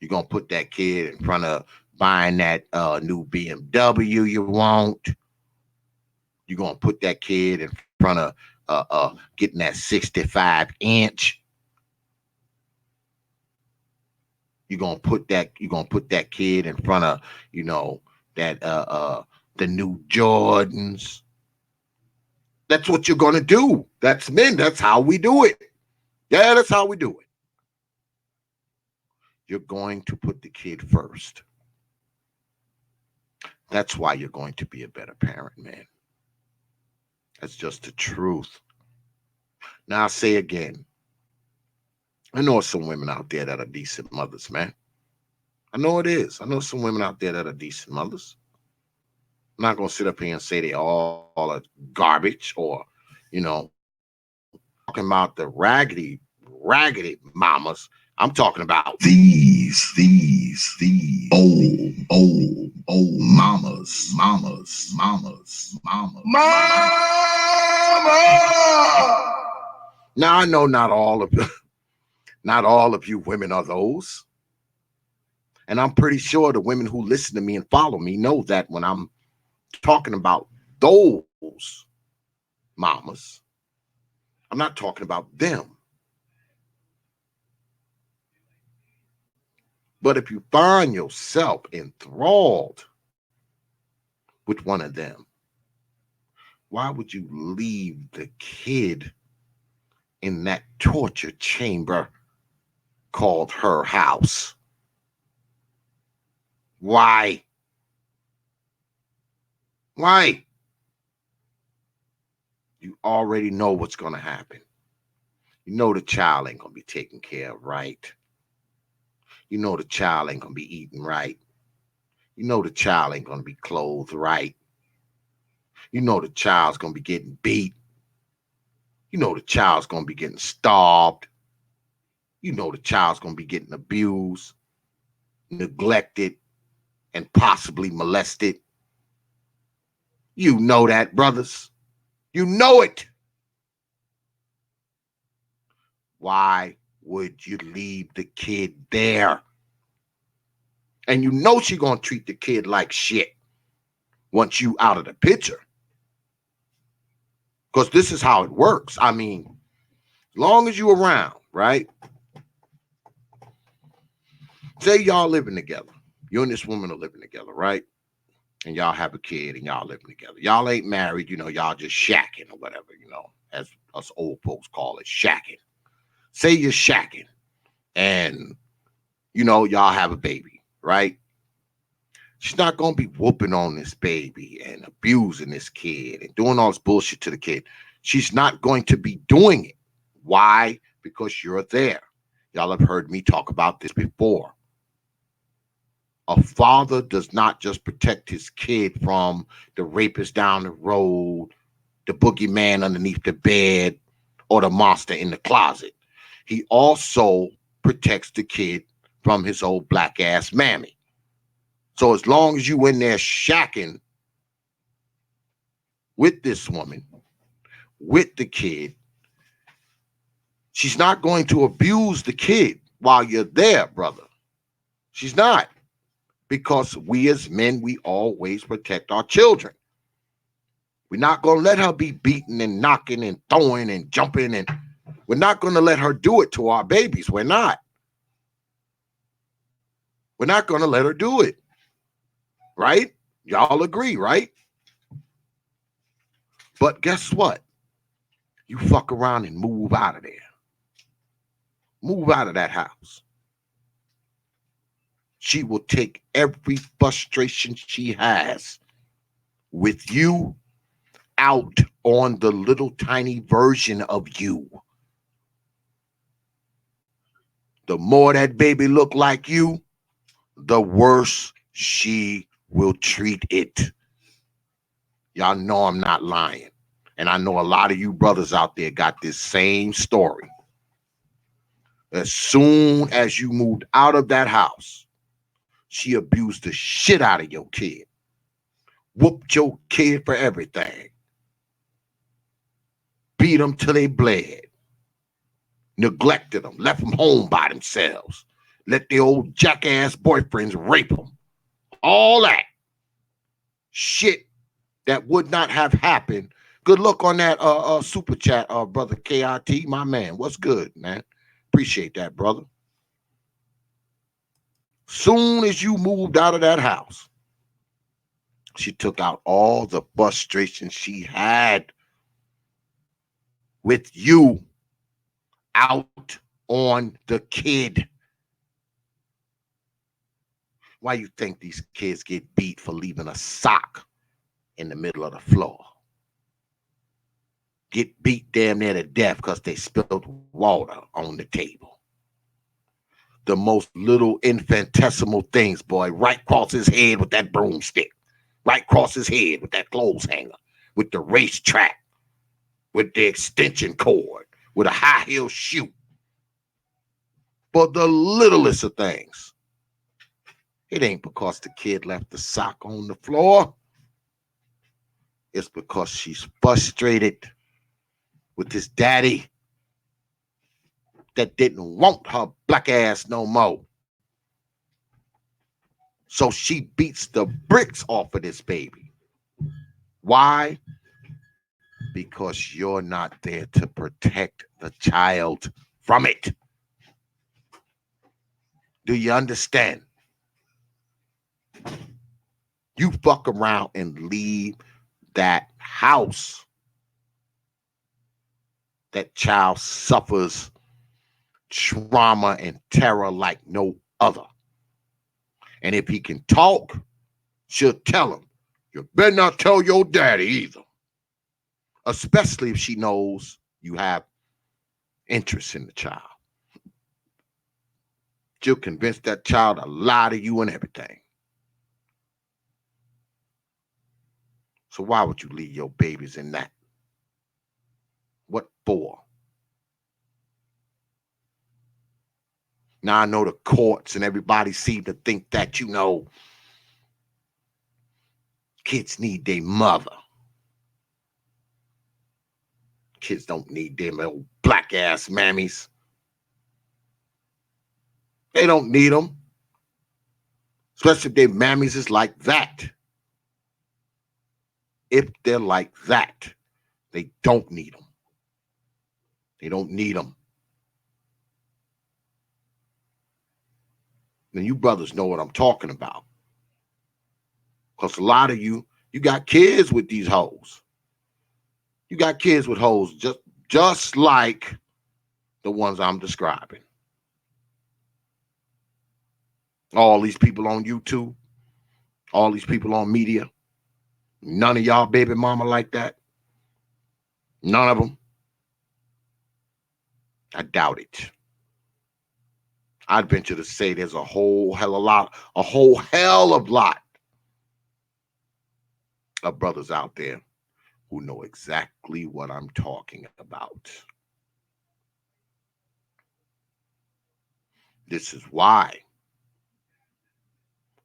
C: You're going to put that kid in front of buying that new BMW you want. You're going to put that kid in front of getting that 65-inch. You're gonna put that kid in front of, that the new Jordans. That's what you're gonna do. That's men. That's how we do it. Yeah, that's how we do it. You're going to put the kid first. That's why you're going to be a better parent, man. That's just the truth. Now I'll say again, I know some women out there that are decent mothers, man. I know it is. I know some women out there that are decent mothers. I'm not going to sit up here and say they all are garbage or, talking about the raggedy mamas. I'm talking about these old mamas. Now I know not all of you women are those. And I'm pretty sure the women who listen to me and follow me know that when I'm talking about those mamas, I'm not talking about them. But if you find yourself enthralled with one of them? Why would you leave the kid in that torture chamber called her house? Why? Why? You already know what's going to happen. You know the child ain't going to be taken care of right. You know the child ain't going to be eating right. You know the child ain't going to be clothed right. You know the child's going to be getting beat. You know the child's going to be getting starved. You know the child's going to be getting abused, neglected, and possibly molested. You know that, brothers. You know it. Why would you leave the kid there? And you know she's going to treat the kid like shit once you out of the picture. Because this is how it works. I mean, long as you around, right? Say y'all living together. You and this woman are living together, right? And y'all have a kid and y'all living together. Y'all ain't married, y'all just shacking or whatever, as us old folks call it, shacking. Say you're shacking and, y'all have a baby, right? She's not going to be whooping on this baby and abusing this kid and doing all this bullshit to the kid. She's not going to be doing it. Why? Because you're there. Y'all have heard me talk about this before. A father does not just protect his kid from the rapist down the road, the boogeyman underneath the bed, or the monster in the closet. He also protects the kid from his old black ass mammy. So as long as you in there shacking with this woman, with the kid, she's not going to abuse the kid while you're there, brother. She's not. Because we as men, we always protect our children. We're not going to let her be beating and knocking and throwing and jumping, and we're not going to let her do it to our babies. We're not. We're not going to let her do it. Right? Y'all agree, right? But guess what? You fuck around and move out of there. Move out of that house. She will take every frustration she has with you out on the little tiny version of you. The more that baby look like you, the worse she will treat it. Y'all know I'm not lying. And I know a lot of you brothers out there got this same story. As soon as you moved out of that house, she abused the shit out of your kid. Whooped your kid for everything. Beat them till they bled. Neglected them. Left them home by themselves. Let their old jackass boyfriends rape them. All that shit that would not have happened. Good luck on that super chat, brother KIT, my man. What's good, man? Appreciate that, brother. Soon as you moved out of that house, she took out all the frustration she had with you out on the kid. Why you think these kids get beat for leaving a sock in the middle of the floor? Get beat damn near to death because they spilled water on the table. The most little infinitesimal things, boy, right across his head with that broomstick, right across his head with that clothes hanger, with the racetrack, with the extension cord, with a high heel shoe. For the littlest of things. It ain't because the kid left the sock on the floor. It's because she's frustrated with his daddy that didn't want her black ass no more. So she beats the bricks off of this baby. Why? Because you're not there to protect the child from it. Do you understand? You fuck around and leave that house. That child suffers trauma and terror like no other. And if he can talk, she'll tell him, you better not tell your daddy either. Especially if she knows you have interest in the child. She'll convince that child to lie to you and everything. So why would you leave your babies in that? What for? Now I know the courts and everybody seem to think that, kids need their mother. Kids don't need them old black ass mammies. They don't need them. Especially if their mammies is like that. If they're like that, they don't need them. They don't need them. And you brothers know what I'm talking about. Because a lot of you got kids with these hoes. You got kids with hoes just like the ones I'm describing. All these people on YouTube, all these people on media, none of y'all baby mama like that. None of them. I doubt it. I'd venture to say there's a whole hell of lot of brothers out there who know exactly what I'm talking about. This is why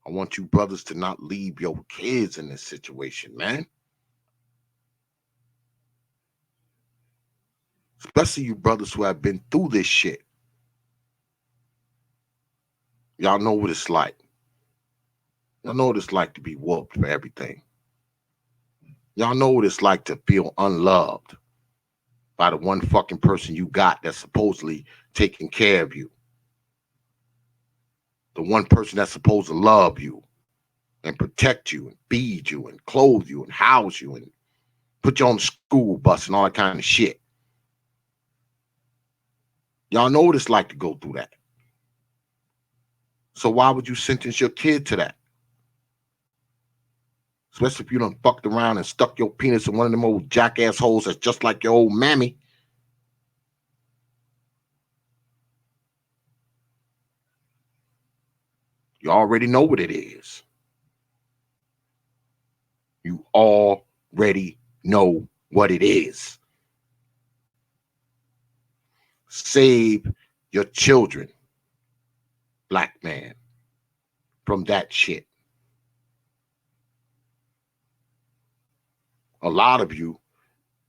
C: I want you brothers to not leave your kids in this situation, man. Especially you brothers who have been through this shit. Y'all know what it's like. Y'all know what it's like to be whooped for everything. Y'all know what it's like to feel unloved by the one fucking person you got that's supposedly taking care of you. The one person that's supposed to love you and protect you and feed you and clothe you and house you and put you on the school bus and all that kind of shit. Y'all know what it's like to go through that. So why would you sentence your kid to that? Especially if you done fucked around and stuck your penis in one of them old jackass holes that's just like your old mammy. You already know what it is. You already know what it is. Save your children, black man, from that shit. A lot of you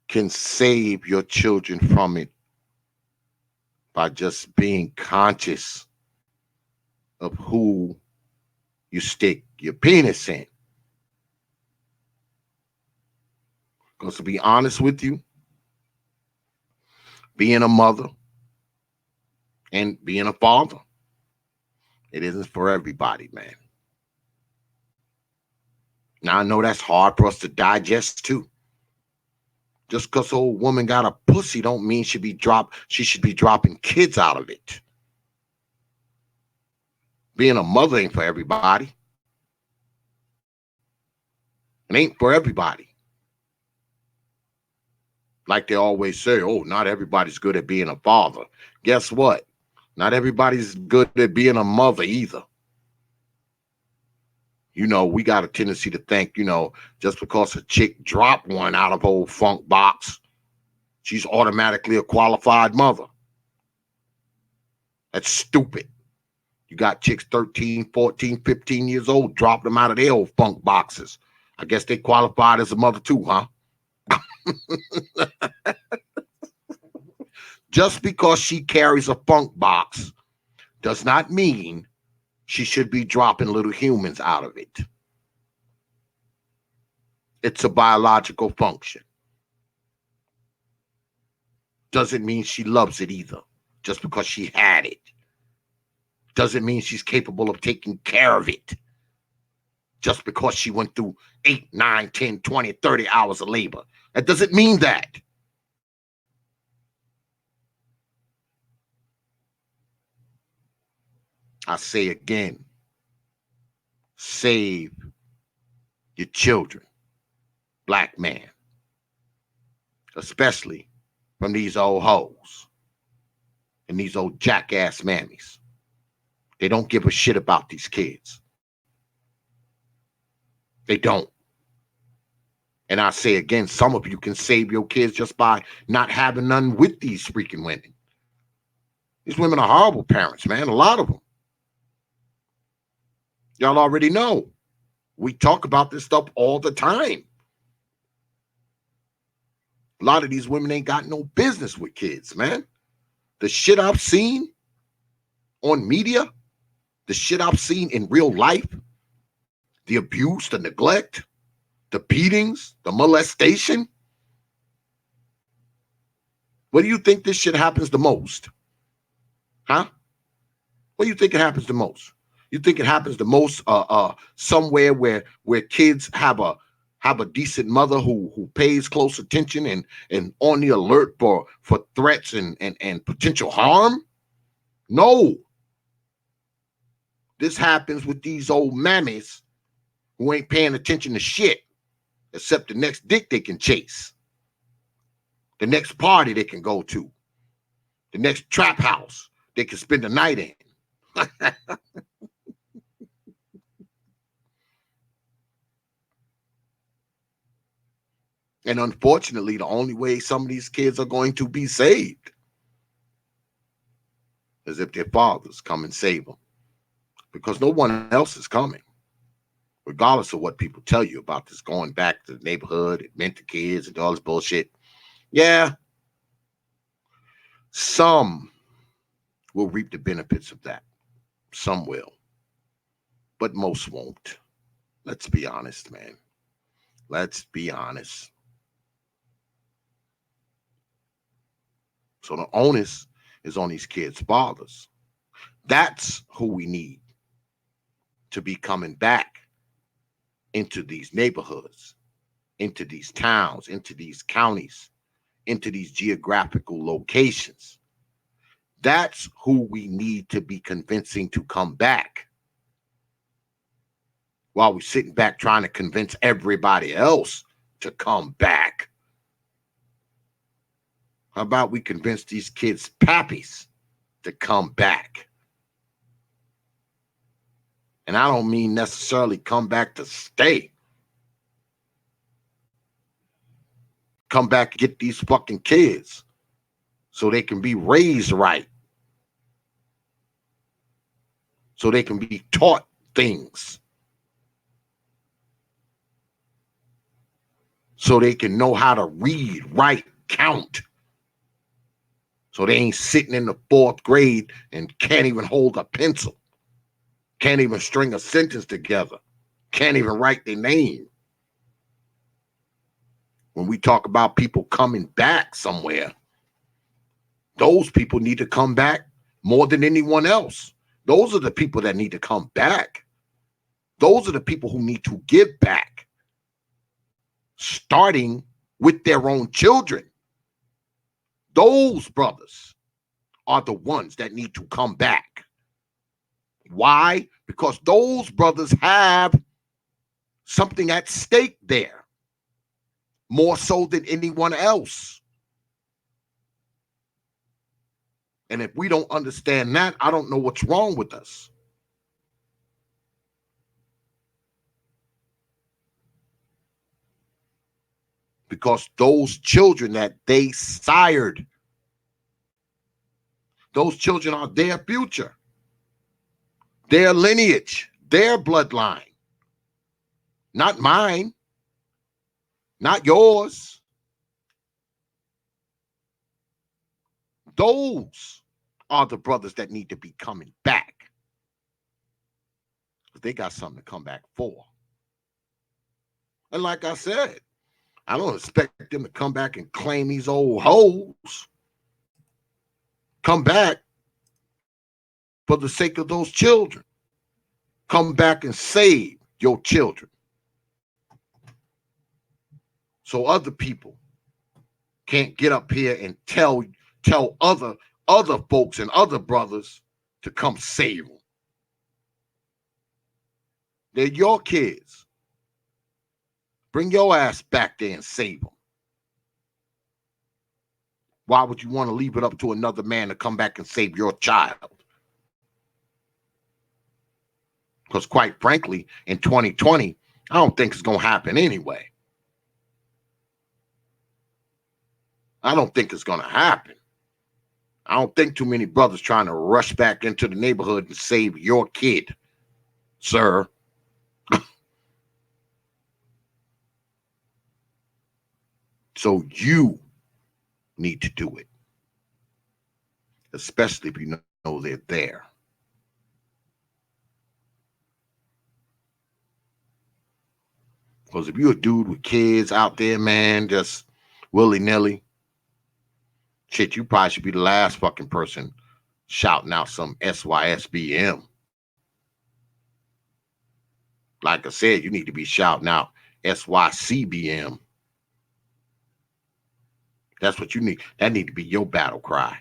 C: can save your children from it by just being conscious of who you stick your penis in. Because to be honest with you, being a mother and being a father, it isn't for everybody, man. Now I know that's hard for us to digest too. Just because old woman got a pussy don't mean she should be dropping kids out of it. Being a mother ain't for everybody. It ain't for everybody. Like they always say, oh, not everybody's good at being a father. Guess what? Not everybody's good at being a mother either. We got a tendency to think, just because a chick dropped one out of old funk box, she's automatically a qualified mother. That's stupid. You got chicks 13, 14, 15 years old, drop them out of their old funk boxes. I guess they qualified as a mother too, huh? Just because she carries a funk box does not mean she should be dropping little humans out of it. It's a biological function. Doesn't mean she loves it either, just because she had it. Doesn't mean she's capable of taking care of it. just because she went through 8, 9, 10, 20, 30 hours of labor. That doesn't mean that. I say again, save your children, black man, especially from these old hoes and these old jackass mammies. They don't give a shit about these kids. They don't. And I say again, some of you can save your kids just by not having none with these freaking women. These women are horrible parents, man. A lot of them. Y'all already know. We talk about this stuff all the time. A lot of these women ain't got no business with kids, man. The shit I've seen on media, the shit I've seen in real life, the abuse, the neglect, the beatings, the molestation. Where do you think this shit happens the most? Huh? Where do you think it happens the most? You think it happens the most somewhere where kids have a decent mother who pays close attention and on the alert for threats and potential harm? No. This happens with these old mammies who ain't paying attention to shit except the next dick they can chase, the next party they can go to, the next trap house they can spend the night in. And unfortunately, the only way some of these kids are going to be saved is if their fathers come and save them, because no one else is coming. Regardless of what people tell you about this going back to the neighborhood and mentor kids and all this bullshit. Yeah, some will reap the benefits of that. Some will. But most won't. Let's be honest, man. Let's be honest. So the onus is on these kids' fathers. That's who we need to be coming back into these neighborhoods, into these towns, into these counties, into these geographical locations. That's who we need to be convincing to come back, while we're sitting back trying to convince everybody else to come back. How about we convince these kids' pappies to come back? And I don't mean necessarily come back to stay. Come back and get these fucking kids so they can be raised right, so they can be taught things, so they can know how to read, write, count, so they ain't sitting in the 4th grade and can't even hold a pencil, can't even string a sentence together, can't even write their name. When we talk about people coming back somewhere, those people need to come back more than anyone else. Those are the people that need to come back. Those are the people who need to give back, starting with their own children. Those brothers are the ones that need to come back. Why? Because those brothers have something at stake there, more so than anyone else. And if we don't understand that, I don't know what's wrong with us. Because those children that they sired, those children are their future, their lineage, their bloodline. Not mine, not yours. Those are the brothers that need to be coming back. Because they got something to come back for. And like I said, I don't expect them to come back and claim these old hoes. Come back for the sake of those children. Come back and save your children. So other people can't get up here and tell other folks and other brothers to come save them. They're your kids. Bring your ass back there and save them. Why would you want to leave it up to another man to come back and save your child? Because quite frankly, in 2020, I don't think it's going to happen anyway. I don't think it's going to happen. I don't think too many brothers trying to rush back into the neighborhood and save your kid, sir. So you need to do it, especially if you know they're there. Because if you're a dude with kids out there, man, just willy-nilly, shit, you probably should be the last fucking person shouting out some S.Y.C.B.M. Like I said, you need to be shouting out S.Y.C.B.M. That's what you need. That need to be your battle cry.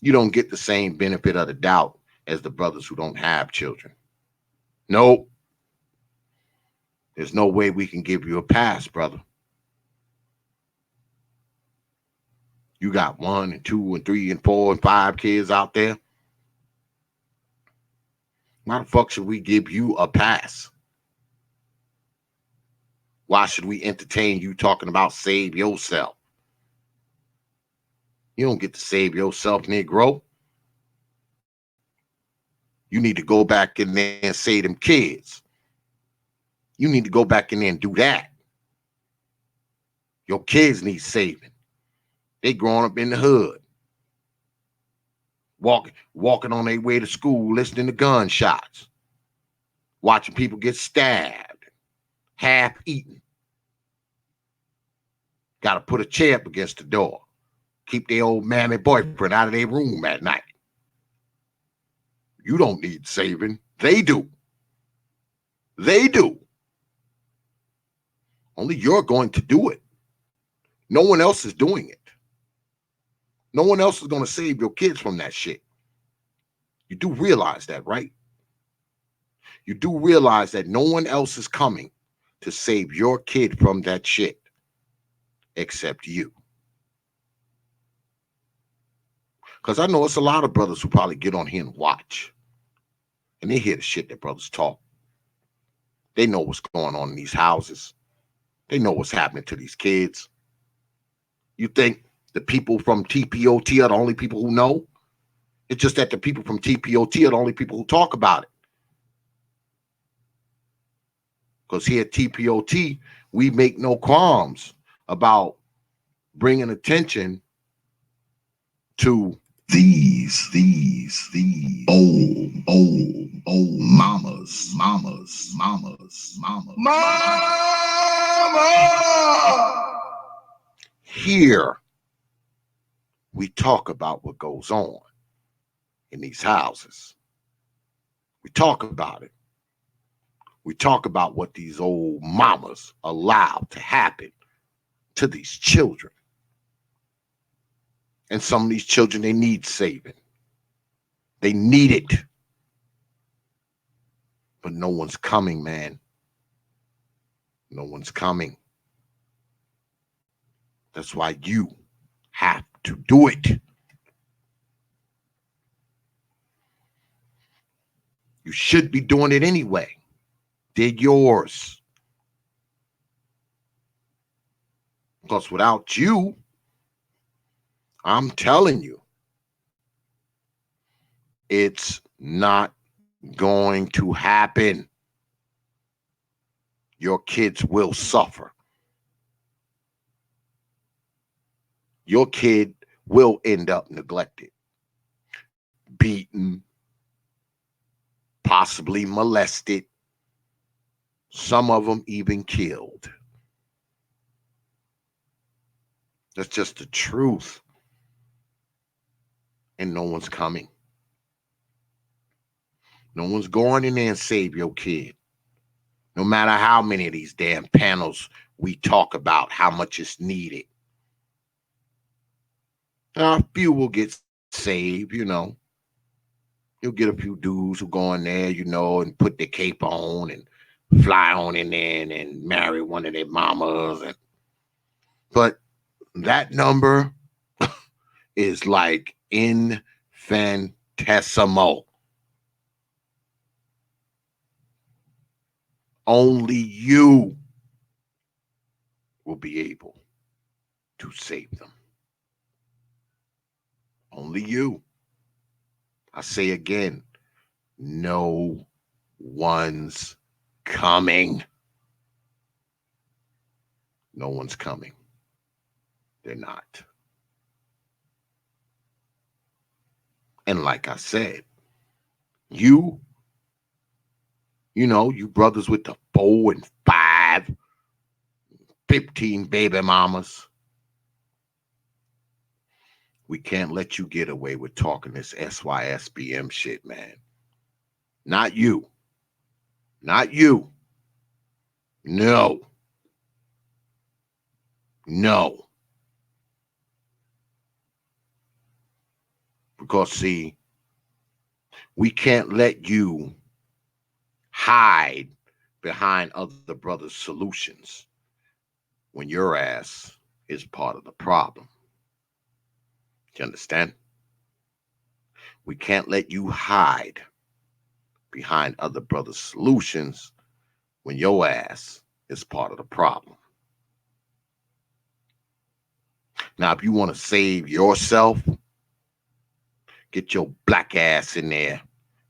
C: You don't get the same benefit of the doubt as the brothers who don't have children. Nope. There's no way we can give you a pass, brother. You got 1 and 2 and 3 and 4 and 5 kids out there. Why the fuck should we give you a pass? Why should we entertain you talking about save yourself? You don't get to save yourself, Negro. You need to go back in there and save them kids. You need to go back in there and do that. Your kids need saving. They growing up in the hood. Walking on their way to school, listening to gunshots. Watching people get stabbed. Half eaten. Got to put a chair up against the door. Keep their old mammy boyfriend out of their room at night. You don't need saving. They do. They do. Only you're going to do it. No one else is doing it. No one else is going to save your kids from that shit. You do realize that, right? You do realize that no one else is coming to save your kid from that shit except you. Because I know it's a lot of brothers who probably get on here and watch. And they hear the shit that brothers talk. They know what's going on in these houses. They know what's happening to these kids. You think the people from TPOT are the only people who know? It's just that the people from TPOT are the only people who talk about it. Because here at TPOT, we make no qualms about bringing attention to these old mamas. Here, we talk about what goes on in these houses. We talk about it. We talk about what these old mamas allow to happen to these children. And some of these children, they need saving. They need it. But no one's coming, man. No one's coming. That's why you have to do it. You should be doing it anyway. They're yours. Because without you, I'm telling you, it's not going to happen. Your kids will suffer. Your kid will end up neglected, beaten, possibly molested, some of them even killed. That's just the truth. And no one's coming. No one's going in there and save your kid. No matter how many of these damn panels we talk about, how much is needed. Now, a few will get saved. You'll get a few dudes who go in there, and put their cape on and fly on in there and marry one of their mamas. But that number is like infinitesimal. Only you will be able to save them. Only you. I say again, no one's coming. No one's coming. They're not. And like I said, you, you brothers with the 4 and 5, 15 baby mamas, we can't let you get away with talking this S.Y.C.B.M shit, man. Not you. Not you. No. No. Because, see, we can't let you hide behind other brothers' solutions when your ass is part of the problem. Do you understand? We can't let you hide behind other brothers' solutions when your ass is part of the problem. Now, if you want to save yourself, get your black ass in there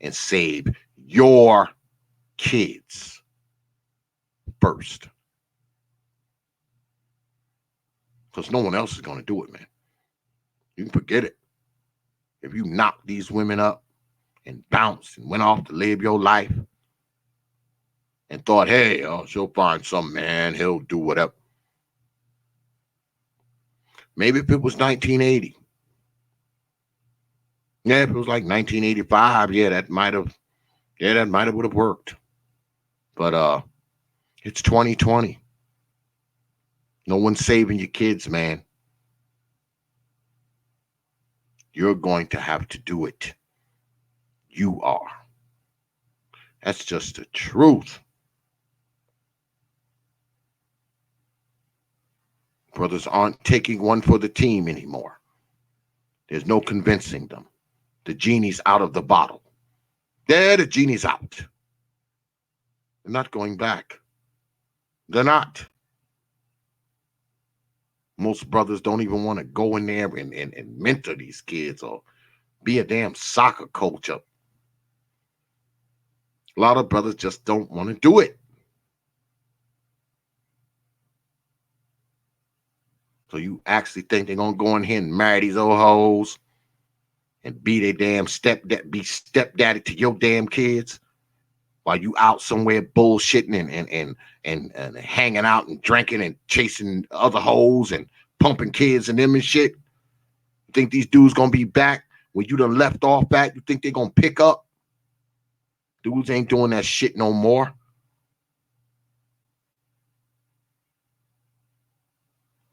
C: and save your kids first. Because no one else is going to do it, man. You can forget it. If you knocked these women up and bounced and went off to live your life and thought, hey, she'll find some man, he'll do whatever. Maybe if it was 1980. Yeah, if it was like 1985, that might have would have worked. But it's 2020. No one's saving your kids, man. You're going to have to do it. You are. That's just the truth. Brothers aren't taking one for the team anymore. There's no convincing them. The genie's out of the bottle. Yeah, the genie's out. They're not going back. They're not. Most brothers don't even want to go in there and mentor these kids or be a damn soccer coach. A lot of brothers just don't want to do it. So you actually think they're going to go in here and marry these old hoes and be their damn stepdaddy to your damn kids while you out somewhere bullshitting and hanging out and drinking and chasing other hoes and pumping kids and them and shit? You think these dudes going to be back when you done left off at? You think they're going to pick up? Dudes ain't doing that shit no more.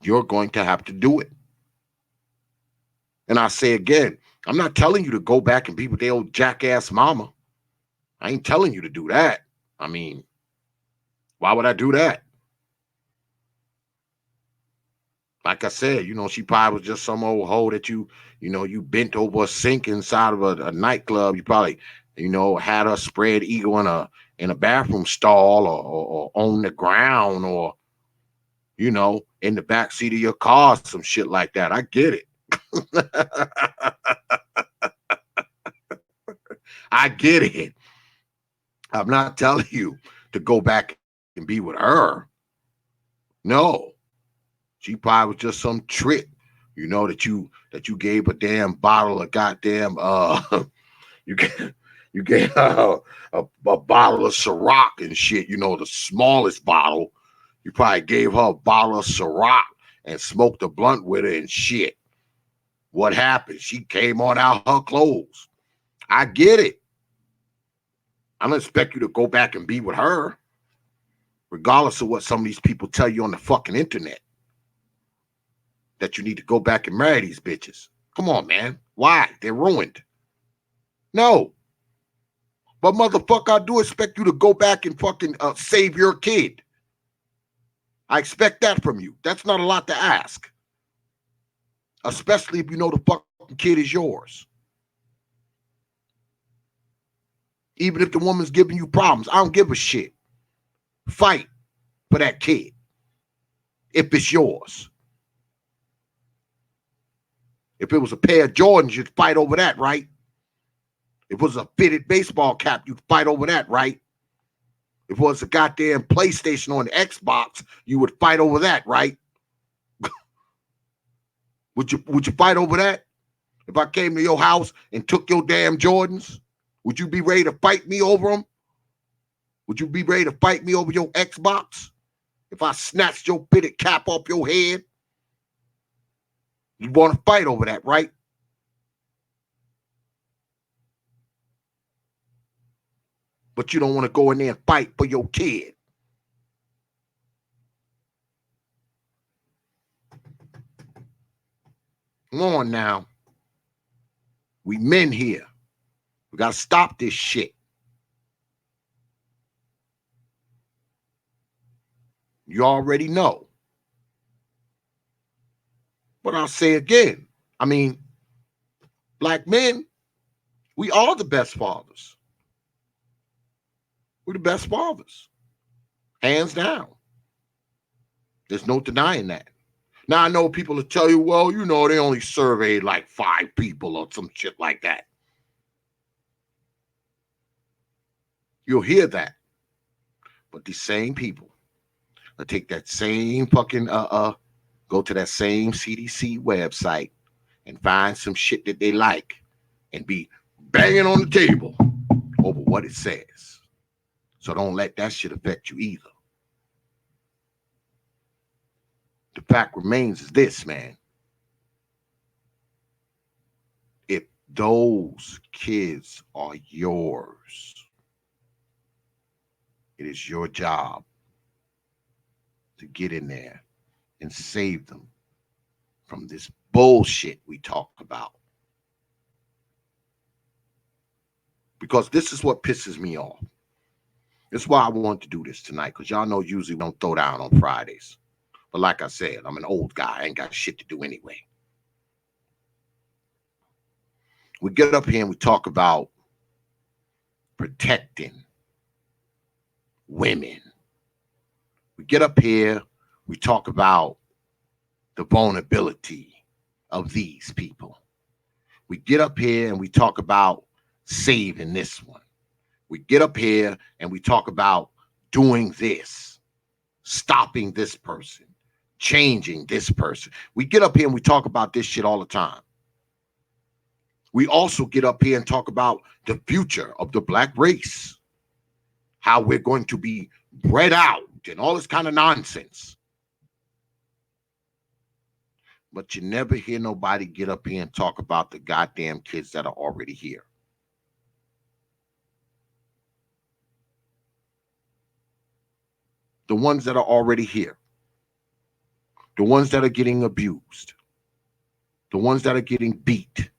C: You're going to have to do it. And I say again, I'm not telling you to go back and be with their old jackass mama. I ain't telling you to do that. I mean, why would I do that? Like I said, she probably was just some old hoe that you bent over a sink inside of a nightclub. You probably, had her spread eagle in a bathroom stall or on the ground or, in the back seat of your car, some shit like that. I get it. I get it. I'm not telling you to go back and be with her. No. She probably was just some trick, that you gave a damn bottle of goddamn you gave her a bottle of Ciroc and shit, the smallest bottle. You probably gave her a bottle of Ciroc and smoked a blunt with her and shit. What happened? She came on out her clothes. I get it. I don't expect you to go back and be with her, regardless of what some of these people tell you on the fucking internet, that you need to go back and marry these bitches. Come on, man. Why? They're ruined. No. But motherfucker, I do expect you to go back and fucking save your kid. I expect that from you. That's not a lot to ask. Especially if you know the fucking kid is yours. Even if the woman's giving you problems, I don't give a shit. Fight for that kid. If it's yours. If it was a pair of Jordans, you'd fight over that, right? If it was a fitted baseball cap, you'd fight over that, right? If it was a goddamn PlayStation or an Xbox, you would fight over that, right? Would you fight over that? If I came to your house and took your damn Jordans, would you be ready to fight me over them? Would you be ready to fight me over your Xbox? If I snatched your fitted cap off your head? You want to fight over that, right? But you don't want to go in there and fight for your kid. Come on now. We men here. We got to stop this shit. You already know. But I'll say again, I mean, black men, we are the best fathers. We're the best fathers. Hands down. There's no denying that. Now, I know people will tell you, well, you know, they only surveyed like 5 people or some shit like that. You'll hear that. But these same people will take that same fucking, go to that same CDC website and find some shit that they like and be banging on the table over what it says. So don't let that shit affect you either. The fact remains is this, man. If those kids are yours, it is your job to get in there and save them from this bullshit we talk about. Because this is what pisses me off. This is why I want to do this tonight, because y'all know usually we don't throw down on Fridays. But like I said, I'm an old guy. I ain't got shit to do anyway. We get up here and we talk about protecting women. We get up here, we talk about the vulnerability of these people. We get up here and we talk about saving this one. We get up here and we talk about doing this, stopping this person, changing this person. We get up here and we talk about this shit all the time. We also get up here and talk about the future of the black race, how we're going to be bred out and all this kind of nonsense. But you never hear nobody get up here and talk about the goddamn kids that are already here. The ones that are already here. The ones that are getting abused. The ones that are getting beat.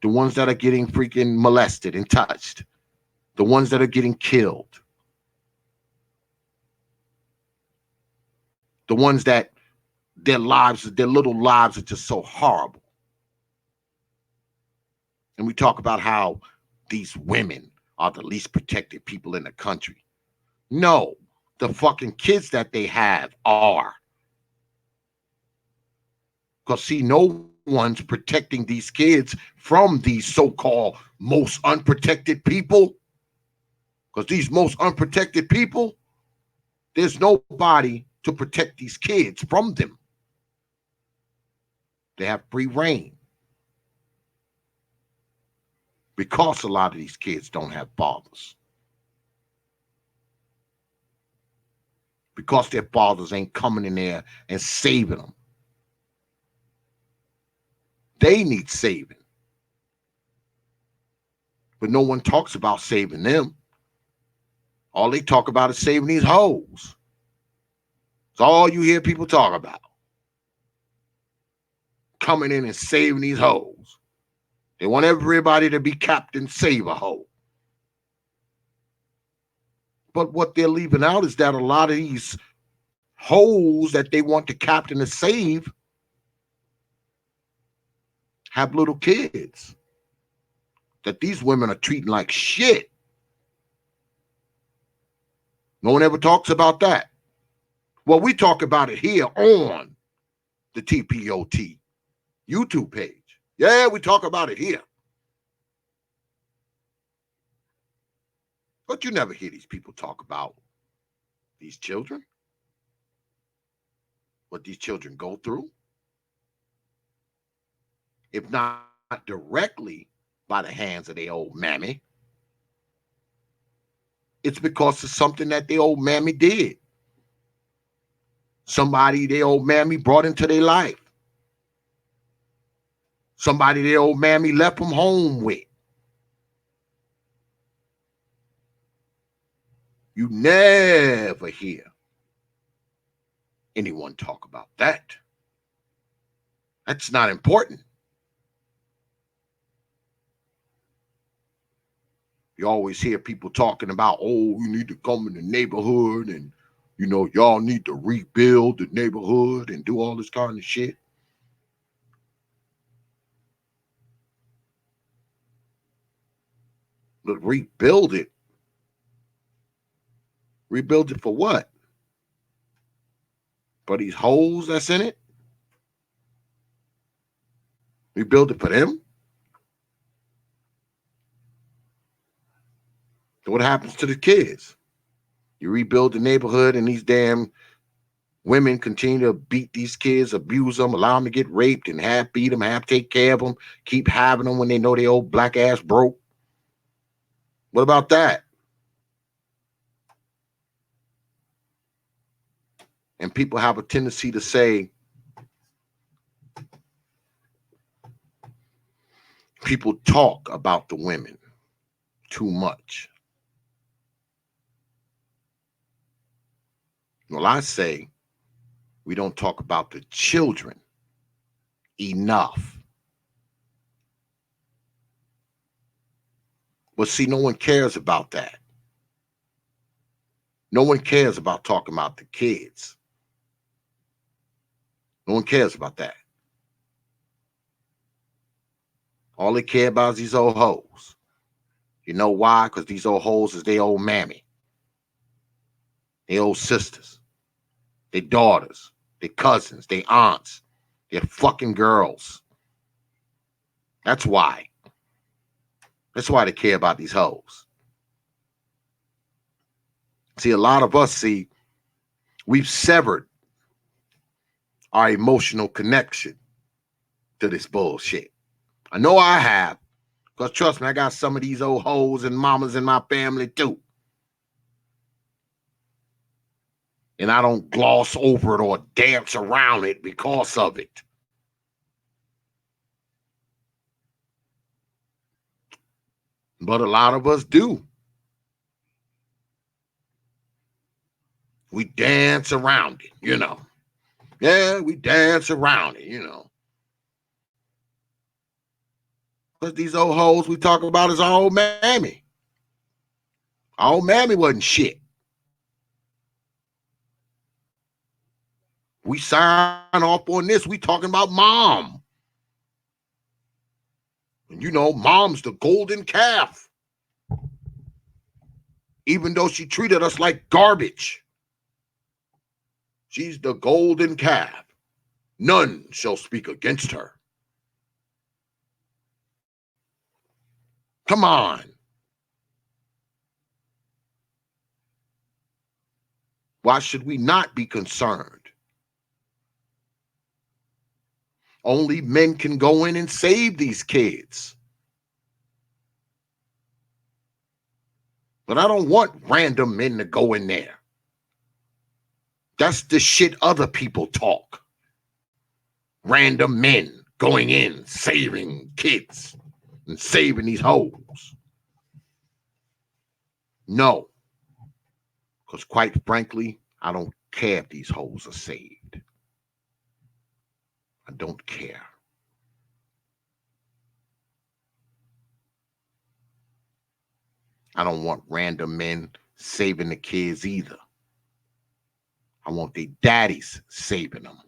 C: The ones that are getting freaking molested and touched. The ones that are getting killed. The ones that their little lives are just so horrible. And we talk about how these women are the least protected people in the country. No, the fucking kids that they have are. Because see, no one's protecting these kids from these so-called most unprotected people. Because these most unprotected people, there's nobody to protect these kids from them. They have free reign. Because a lot of these kids don't have fathers. Because their fathers ain't coming in there and saving them. They need saving. But no one talks about saving them. All they talk about is saving these hoes. It's all you hear people talk about. Coming in and saving these hoes. They want everybody to be Captain Save a Hoe. But what they're leaving out is that a lot of these hoes that they want the captain to save have little kids that these women are treating like shit. No one ever talks about that. Well, we talk about it here on the TPOT YouTube page. Yeah, we talk about it here. But you never hear these people talk about these children, what these children go through. If not directly by the hands of their old mammy, it's because of something that their old mammy did. Somebody their old mammy brought into their life. Somebody their old mammy left them home with. You never hear anyone talk about that. That's not important. You always hear people talking about, oh, you need to come in the neighborhood and, you know, y'all need to rebuild the neighborhood and do all this kind of shit. But rebuild it. Rebuild it for what? For these holes that's in it? Rebuild it for them? So what happens to the kids? You rebuild the neighborhood and these damn women continue to beat these kids, abuse them, allow them to get raped and half beat them, half take care of them, keep having them when they know they old black ass broke. What about that? And people have a tendency to say, people talk about the women too much. Well, I say we don't talk about the children enough. But see, no one cares about that. No one cares about talking about the kids. No one cares about that. All they care about is these old hoes. You know why? Because these old hoes is their old mammy, their old sisters, their daughters, their cousins, their aunts, their fucking girls. That's why. That's why they care about these hoes. See, a lot of us, we've severed our emotional connection to this bullshit. I know I have, because trust me, I got some of these old hoes and mamas in my family too. And I don't gloss over it or dance around it because of it. But a lot of us do. We dance around it, you know. Yeah, we dance around it, you know. But these old hoes we talk about is our old mammy. Our old mammy wasn't shit. We sign off on this. We talking about mom. And you know, mom's the golden calf. Even though she treated us like garbage. She's the golden calf. None shall speak against her. Come on. Why should we not be concerned? Only men can go in and save these kids. But I don't want random men to go in there. That's the shit other people talk. Random men going in, saving kids and saving these hoes. No. Because quite frankly, I don't care if these hoes are saved. I don't care. I don't want random men saving the kids either. I want their daddies saving them.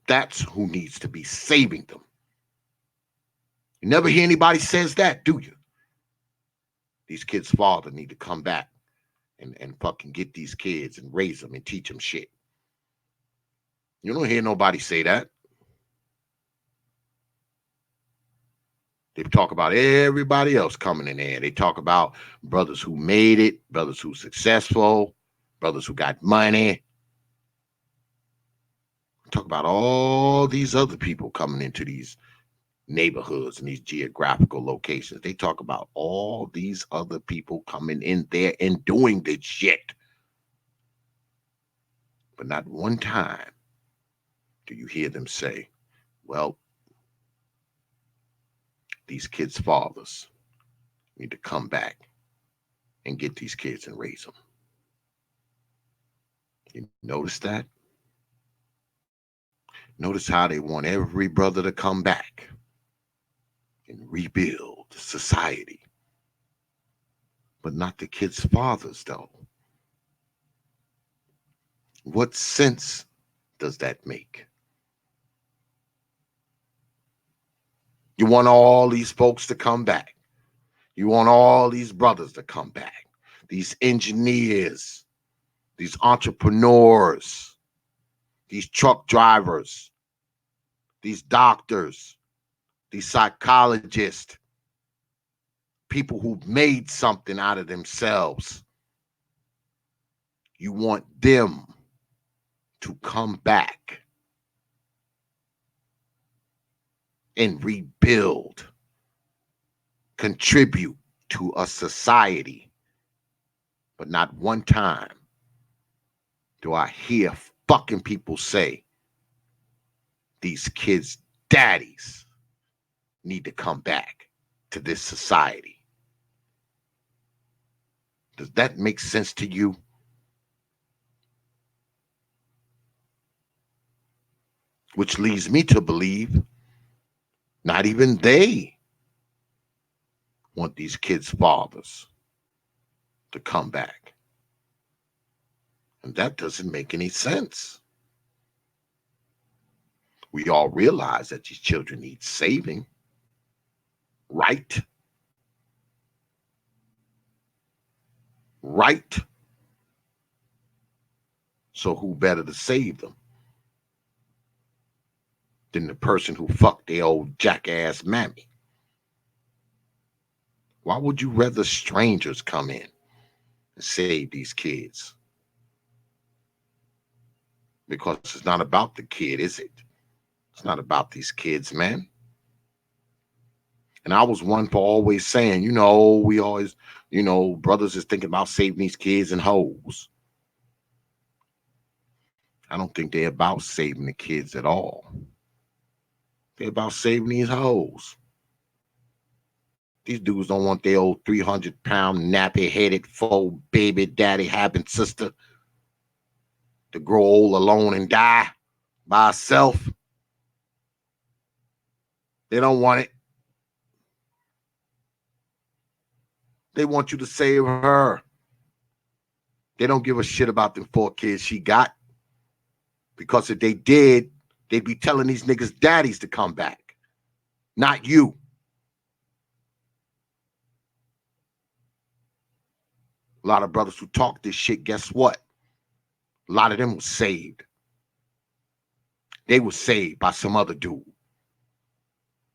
C: That's who needs to be saving them. You never hear anybody says that, do you? These kids' father need to come back and fucking get these kids and raise them and teach them shit. You don't hear nobody say that. They talk about everybody else coming in there. They talk about brothers who made it, brothers who successful, brothers who got money. Talk about all these other people coming into these neighborhoods and these geographical locations. They talk about all these other people coming in there and doing this shit. But not one time do you hear them say, well, these kids' fathers need to come back and get these kids and raise them. You notice that? Notice how they want every brother to come back and rebuild society. But not the kids' fathers, though. What sense does that make? You want all these folks to come back. You want all these brothers to come back. These engineers, these entrepreneurs, these truck drivers, these doctors, these psychologists, people who've made something out of themselves. You want them to come back and rebuild, contribute to a society. But not one time do I hear fucking people say these kids' daddies need to come back to this society. Does that make sense to you? Which leads me to believe not even they want these kids' fathers to come back. And that doesn't make any sense. We all realize that these children need saving, right? Right? So who better to save them than the person who fucked their old jackass mammy? Why would you rather strangers come in and save these kids? Because it's not about the kid, is it? It's not about these kids, man. And I was one for always saying, we always, brothers is thinking about saving these kids and hoes. I don't think they're about saving the kids at all. They're about saving these hoes. These dudes don't want their old 300-pound, nappy-headed, full baby daddy having sister to grow old alone and die by herself. They don't want it. They want you to save her. They don't give a shit about the 4 kids she got. Because if they did, they'd be telling these niggas' daddies to come back. Not you. A lot of brothers who talk this shit, guess what? A lot of them were saved. They were saved by some other dude.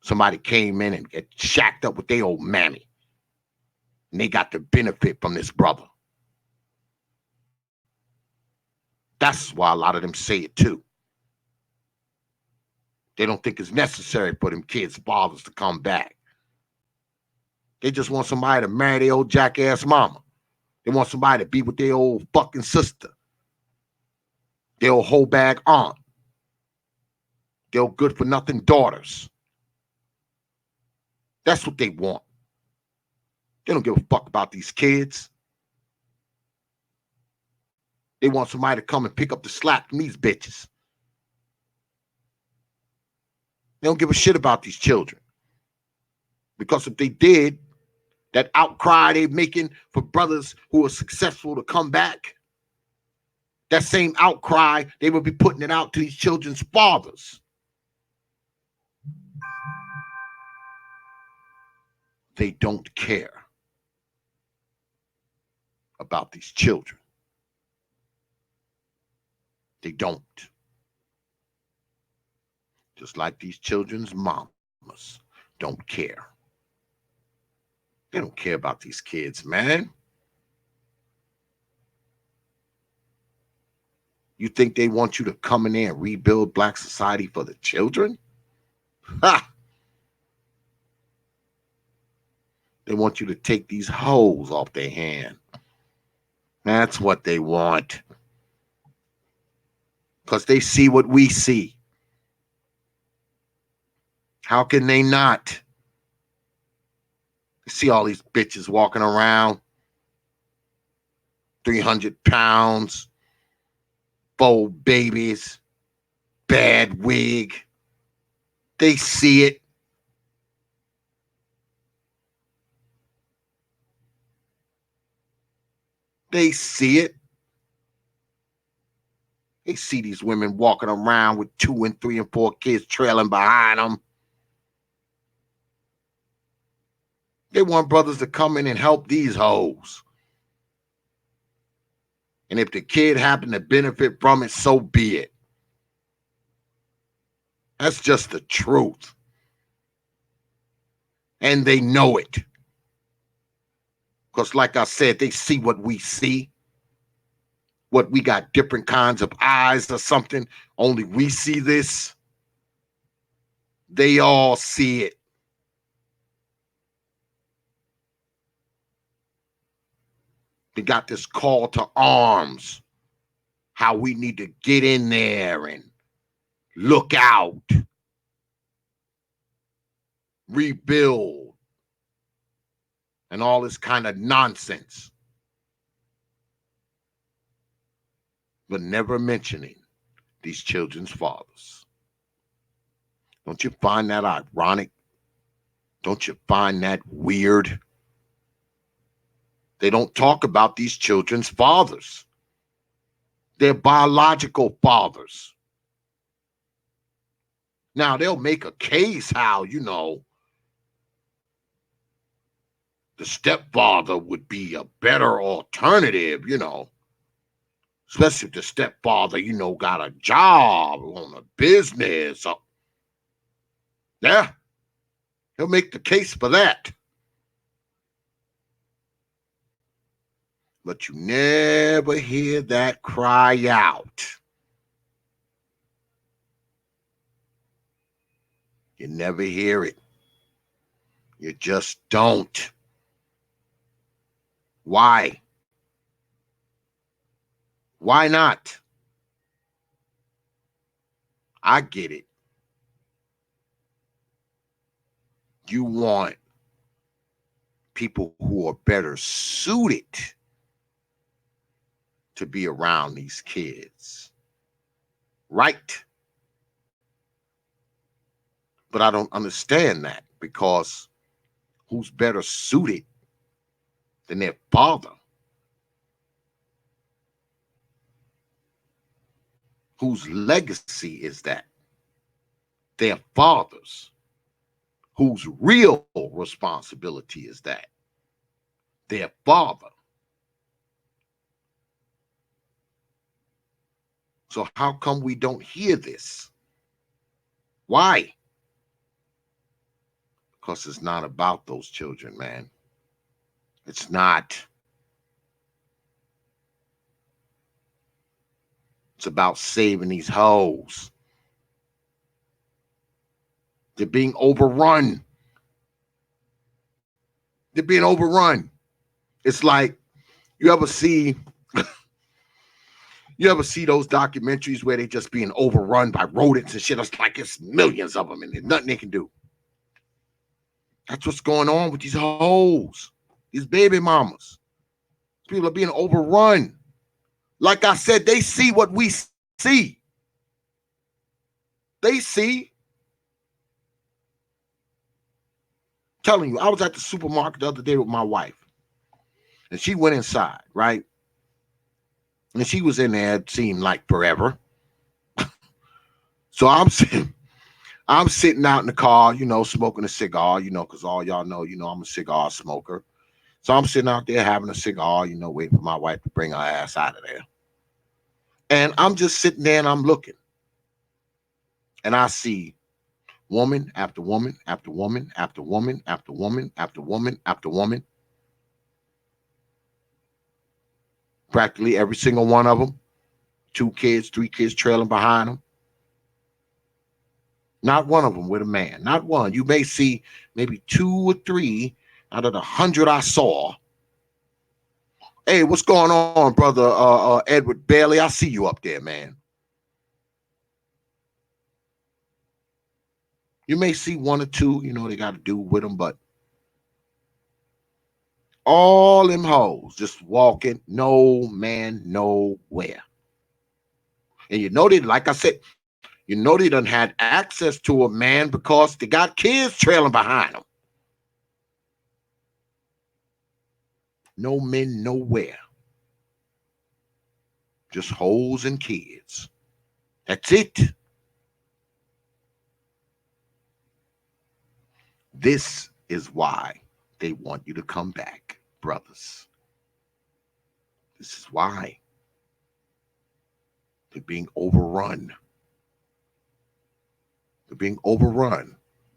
C: Somebody came in and get shacked up with their old mammy. And they got the benefit from this brother. That's why a lot of them say it too. They don't think it's necessary for them kids' fathers to come back. They just want somebody to marry their old jackass mama. They want somebody to be with their old fucking sister. Their old whole bag aunt. Their old good for nothing daughters. That's what they want. They don't give a fuck about these kids. They want somebody to come and pick up the slack from these bitches. They don't give a shit about these children. Because if they did, that outcry they're making for brothers who are successful to come back, that same outcry, they would be putting it out to these children's fathers. They don't care about these children. They don't. Just like these children's mamas don't care. They don't care about these kids, man. You think they want you to come in there and rebuild black society for the children? Ha! They want you to take these hoes off their hand. That's what they want. Because they see what we see. How can they not? You see all these bitches walking around, 300 pounds, 4 babies, bad wig. They see it. They see it. They see these women walking around with 2 and 3 and 4 kids trailing behind them. They want brothers to come in and help these hoes. And if the kid happened to benefit from it, so be it. That's just the truth. And they know it. Because like I said, they see what we see. What, we got different kinds of eyes or something? Only we see this. They all see it. They got this call to arms. How we need to get in there and look out. Rebuild. And all this kind of nonsense. But never mentioning these children's fathers. Don't you find that ironic? Don't you find that weird? They don't talk about these children's fathers. Their biological fathers. Now, they'll make a case how, the stepfather would be a better alternative, especially if the stepfather, got a job, on a business. Yeah, he'll make the case for that. But you never hear that cry out. You never hear it. You just don't. Why? Why not? I get it. You want people who are better suited to be around these kids. Right? But I don't understand that, because who's better suited than their father? Whose legacy is that? Their father's. Whose real responsibility is that? Their father. So how come we don't hear this? Why? Because it's not about those children, man. It's not. It's about saving these hoes. They're being overrun. They're being overrun. It's like, you ever see those documentaries where they just being overrun by rodents and shit? It's like it's millions of them and there's nothing they can do. That's what's going on with these hoes, these baby mamas. People are being overrun. Like I said, they see what we see. They see. Telling you, I was at the supermarket the other day with my wife, and she went inside, right? And she was in there, it seemed like forever. So I'm sitting out in the car, smoking a cigar, because all y'all know, I'm a cigar smoker. So I'm sitting out there having a cigar, waiting for my wife to bring her ass out of there. And I'm just sitting there and I'm looking. And I see woman after woman after woman after woman after woman after woman after woman. Practically every single one of them. 2 kids, 3 kids trailing behind them. Not one of them with a man. Not one. You may see maybe 2 or 3 out of the 100 I saw. Hey, what's going on, brother Edward Bailey? I see you up there, man. You may see 1 or 2, they got to do with them, but all them hoes just walking, no man, nowhere. And like I said, they done had access to a man because they got kids trailing behind them. No men, nowhere. Just hoes and kids. That's it. This is why they want you to come back, brothers. This is why they're being overrun. They're being overrun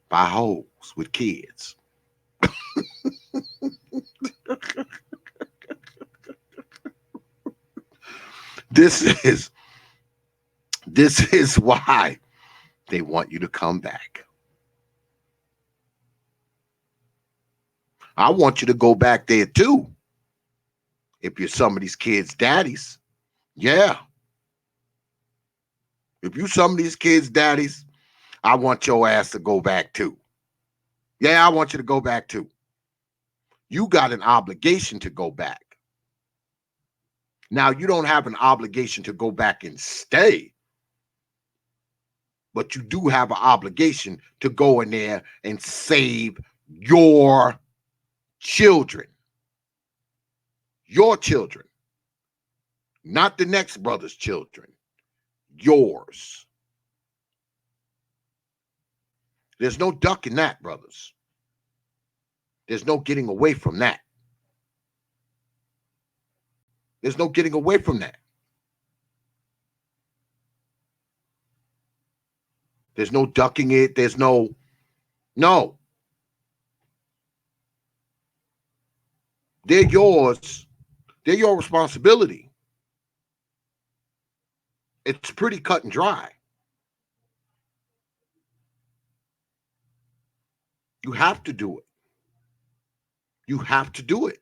C: by hoes with kids. This is why they want you to come back. I want you to go back there too. If you're some of these kids' daddies. Yeah. If you some of these kids' daddies, I want your ass to go back too. Yeah, I want you to go back too. You got an obligation to go back. Now, you don't have an obligation to go back and stay, but you do have an obligation to go in there and save your children. Your children. Not the next brother's children. Yours. There's no ducking that, brothers. There's no getting away from that. There's no getting away from that. There's no ducking it. There's no. They're yours. They're your responsibility. It's pretty cut and dry. You have to do it. You have to do it.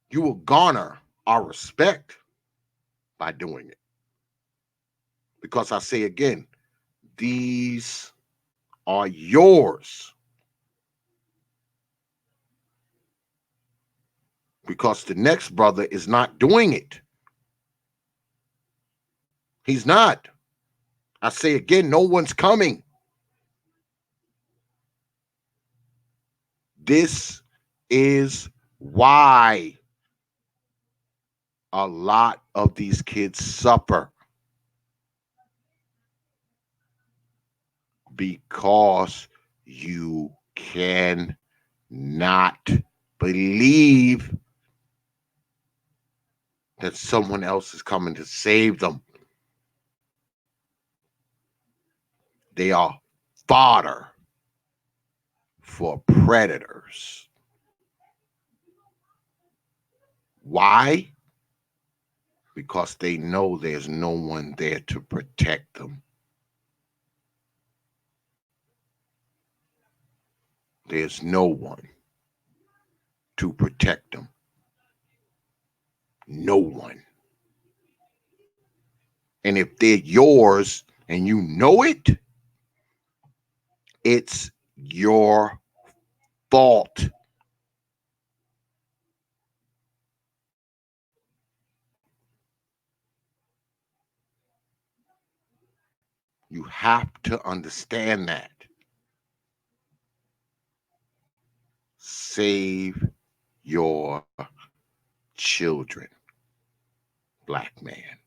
C: You will garner our respect by doing it. Because I say again, these are yours. Because the next brother is not doing it. He's not. I say again, no one's coming. This is why a lot of these kids suffer. Because you cannot believe that someone else is coming to save them. They are fodder for predators. Why? Because they know there's no one there to protect them. There's no one to protect them. No one. And if they're yours and you know it, It's your fault. You have to understand that. Save your children, black man.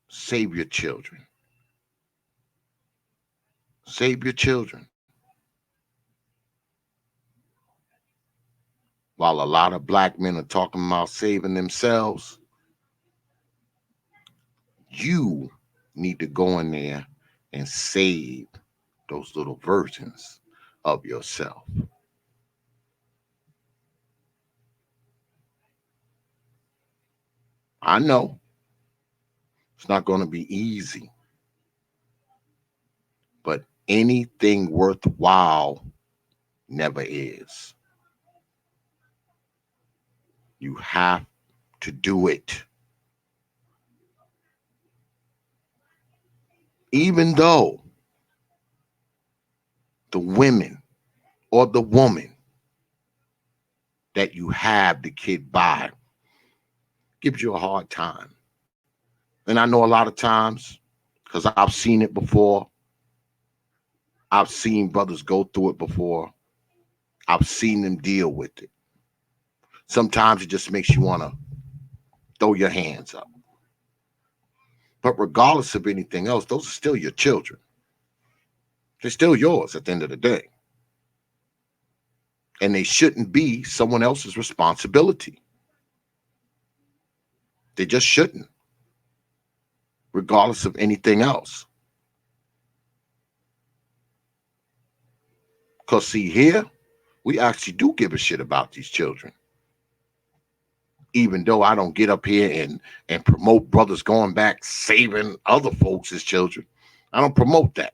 C: Save your children. Save your children. While a lot of black men are talking about saving themselves, you need to go in there and save those little versions of yourself. I know it's not going to be easy, but anything worthwhile never is. You have to do it. Even though the women or the woman that you have the kid by gives you a hard time. And I know a lot of times, because I've seen it before, I've seen brothers go through it before, I've seen them deal with it. Sometimes it just makes you want to throw your hands up. But regardless of anything else, those are still your children. They're still yours at the end of the day. And they shouldn't be someone else's responsibility. They just shouldn't, regardless of anything else. Because, see, here, we actually do give a shit about these children. Even though I don't get up here and promote brothers going back saving other folks as children. I don't promote that.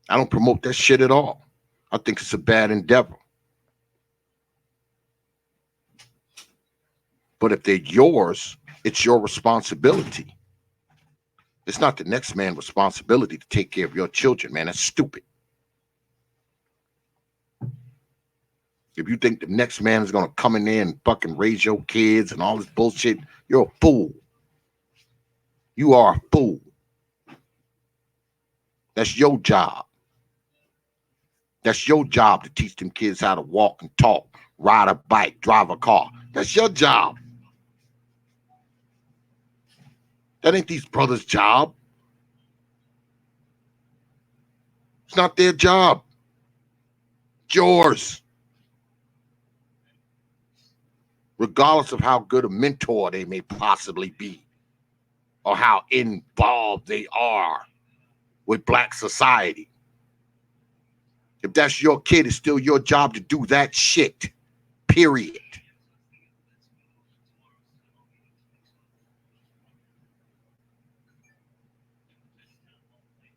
C: I don't promote that shit at all. I think it's a bad endeavor. But if they're yours, it's your responsibility. It's not the next man's responsibility to take care of your children, man. That's stupid. If you think the next man is going to come in there and fucking raise your kids and all this bullshit, you're a fool. You are a fool. That's your job. That's your job to teach them kids how to walk and talk, ride a bike, drive a car. That's your job. That ain't these brothers' job. It's not their job. It's yours. Regardless of how good a mentor they may possibly be or how involved they are with black society. If that's your kid, it's still your job to do that shit. Period.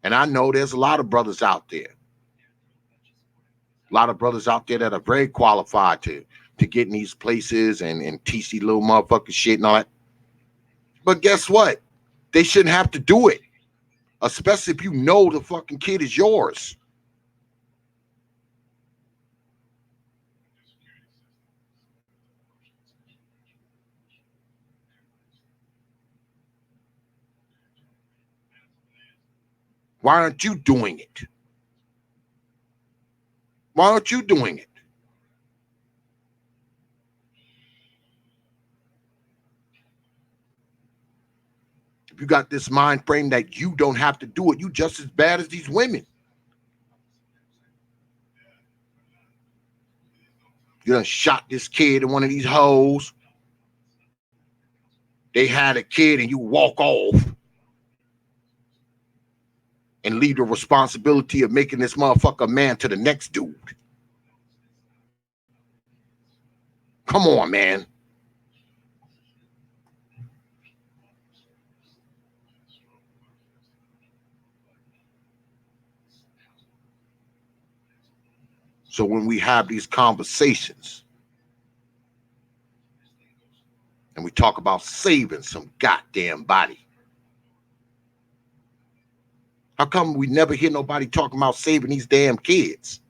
C: And I know there's a lot of brothers out there. A lot of brothers out there that are very qualified to get in these places and teach these little motherfucking shit and all that. But guess what? They shouldn't have to do it. Especially if you know the fucking kid is yours. Why aren't you doing it? Why aren't you doing it? If you got this mind frame that you don't have to do it, you just as bad as these women. You done shot this kid in one of these hoes. They had a kid and you walk off and leave the responsibility of making this motherfucker a man to the next dude. Come on, man. So when we have these conversations and we talk about saving some goddamn body, How come we never hear nobody talking about saving these damn kids?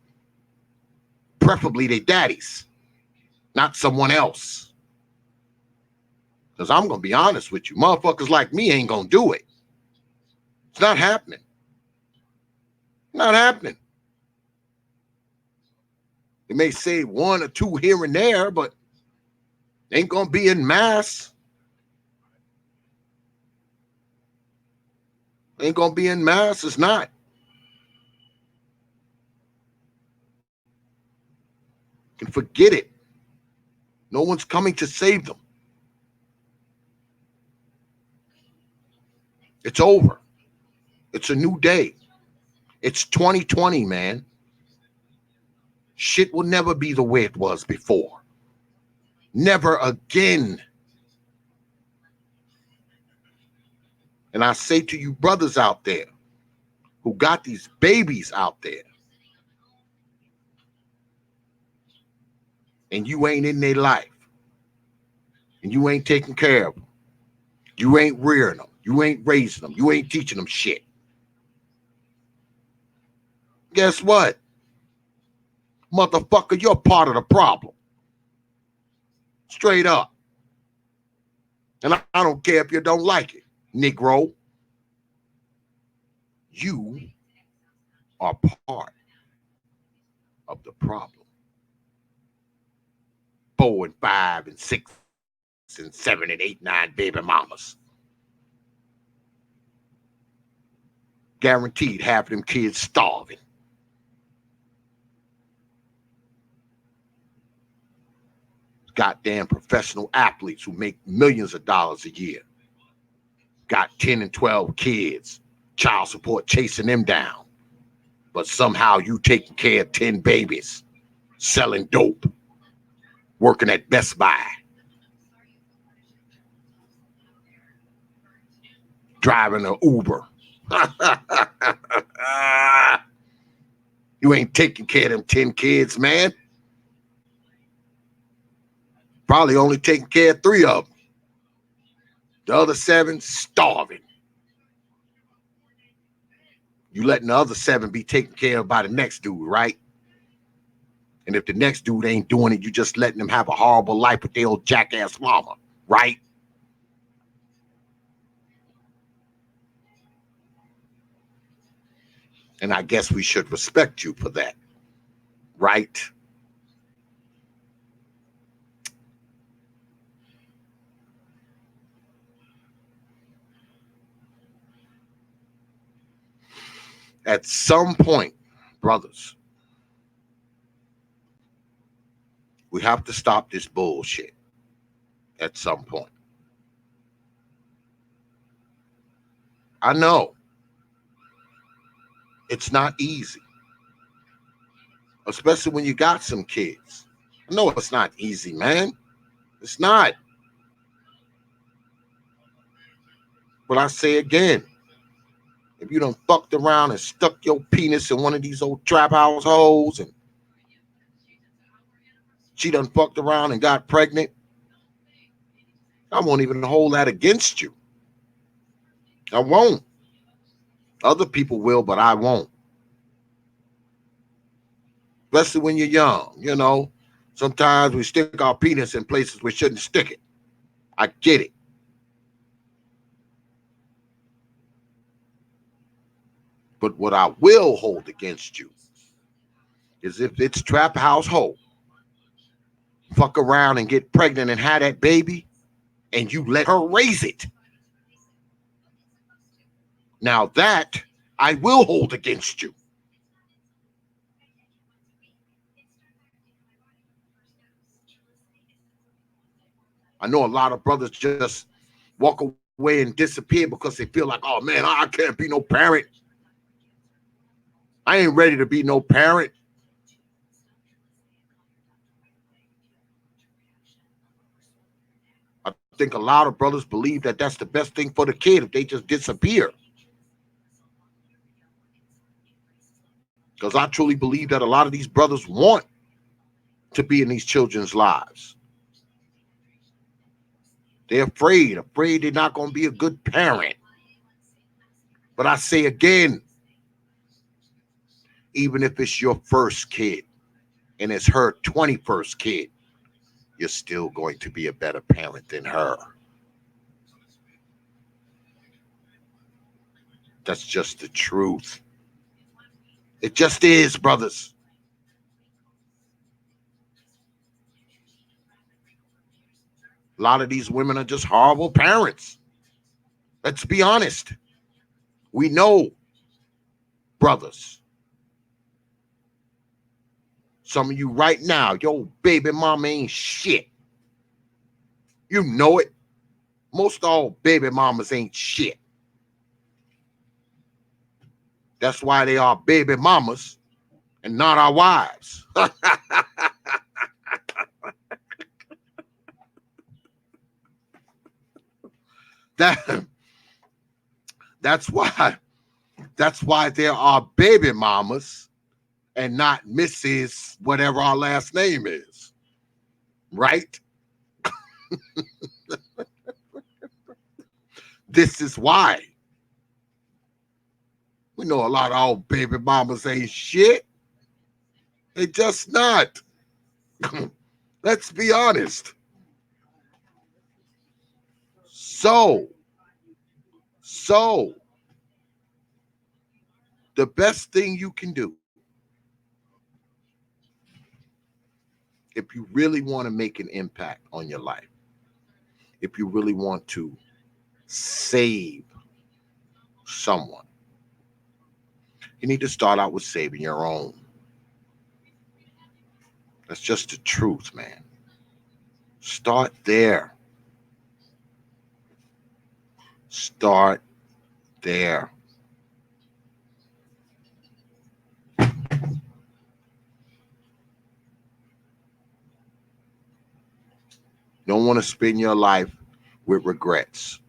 C: Preferably their daddies, not someone else. Because I'm going to be honest with you, motherfuckers like me ain't going to do it. It's not happening. Not happening. They may say one or two here and there, but ain't going to be in mass. Ain't going to be in mass. It's not. You can forget it. No one's coming to save them. It's over. It's a new day. It's 2020, man. Shit will never be the way it was before. Never again. And I say to you brothers out there who got these babies out there and you ain't in their life and you ain't taking care of them. You ain't rearing them. You ain't raising them. You ain't teaching them shit. Guess what? Motherfucker, you're part of the problem. Straight up. And I don't care if you don't like it, Negro. You are part of the problem. 4 and 5 and 6 and 7 and 8, 9 baby mamas. Guaranteed half of them kids starving. Goddamn professional athletes who make millions of dollars a year. Got 10 and 12 kids. Child support chasing them down. But somehow you taking care of 10 babies. Selling dope. Working at Best Buy. Driving an Uber. You ain't taking care of them 10 kids, man. Probably only taking care of 3 of them. The other 7 starving. You letting the other 7 be taken care of by the next dude, right? And if the next dude ain't doing it, you just letting them have a horrible life with their old jackass mama, right? And I guess we should respect you for that, right? At some point, brothers, we have to stop this bullshit. At some point. I know. It's not easy. Especially when you got some kids. I know it's not easy, man. It's not. But I say again, if you done fucked around and stuck your penis in one of these old trap house holes and she done fucked around and got pregnant, I won't even hold that against you. I won't. Other people will, but I won't. Especially when you're young, you know. Sometimes we stick our penis in places we shouldn't stick it. I get it. But what I will hold against you is if it's trap house hoe, fuck around and get pregnant and have that baby, and you let her raise it. Now that I will hold against you. I know a lot of brothers just walk away and disappear because they feel like, oh man, I can't be no parent. I ain't ready to be no parent. I think a lot of brothers believe that that's the best thing for the kid if they just disappear. Because I truly believe that a lot of these brothers want to be in these children's lives. They're afraid they're not going to be a good parent. But I say again, Even if it's your first kid and it's her 21st kid, you're still going to be a better parent than her. That's just the truth. It just is, brothers. A lot of these women are just horrible parents. Let's be honest. We know, brothers. Some of you right now, your baby mama ain't shit. You know it. Most all baby mamas ain't shit. That's why they are baby mamas and not our wives. That's why there are baby mamas and not Mrs. whatever our last name is. Right? This is why. We know a lot of old baby mamas ain't shit. They just not. Let's be honest. So, the best thing you can do, if you really want to make an impact on your life, if you really want to save someone, you need to start out with saving your own. That's just the truth, man. Start there. Start there. Don't want to spend your life with regrets.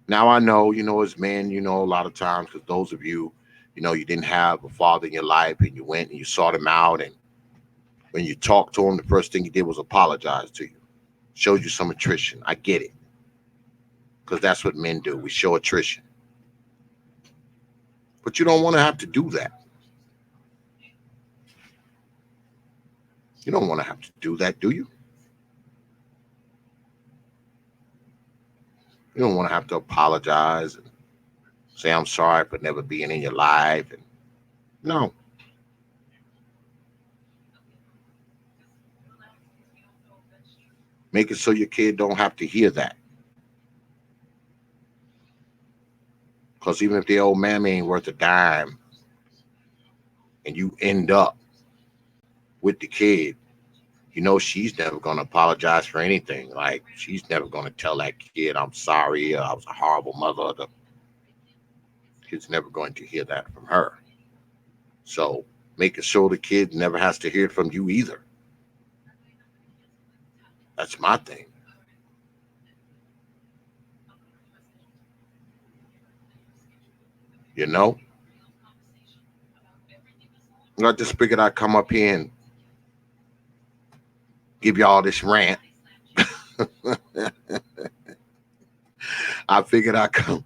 C: Now I know, as men, a lot of times, because those of you, you didn't have a father in your life and you went and you sought him out, and when you talked to him, the first thing he did was apologize to you. Showed you some attrition. I get it. Because that's what men do. We show attrition. But you don't want to have to do that. You don't want to have to do that, do you? You don't want to have to apologize and say, I'm sorry for never being in your life. And no. Make it so your kid don't have to hear that. Because even if the old mammy ain't worth a dime and you end up with the kid, she's never going to apologize for anything. Like, she's never going to tell that kid, I'm sorry, I was a horrible mother. The kid's never going to hear that from her. So making sure the kid never has to hear it from you either. That's my thing. I just figured I'd come up here and give y'all this rant. I figured I'd come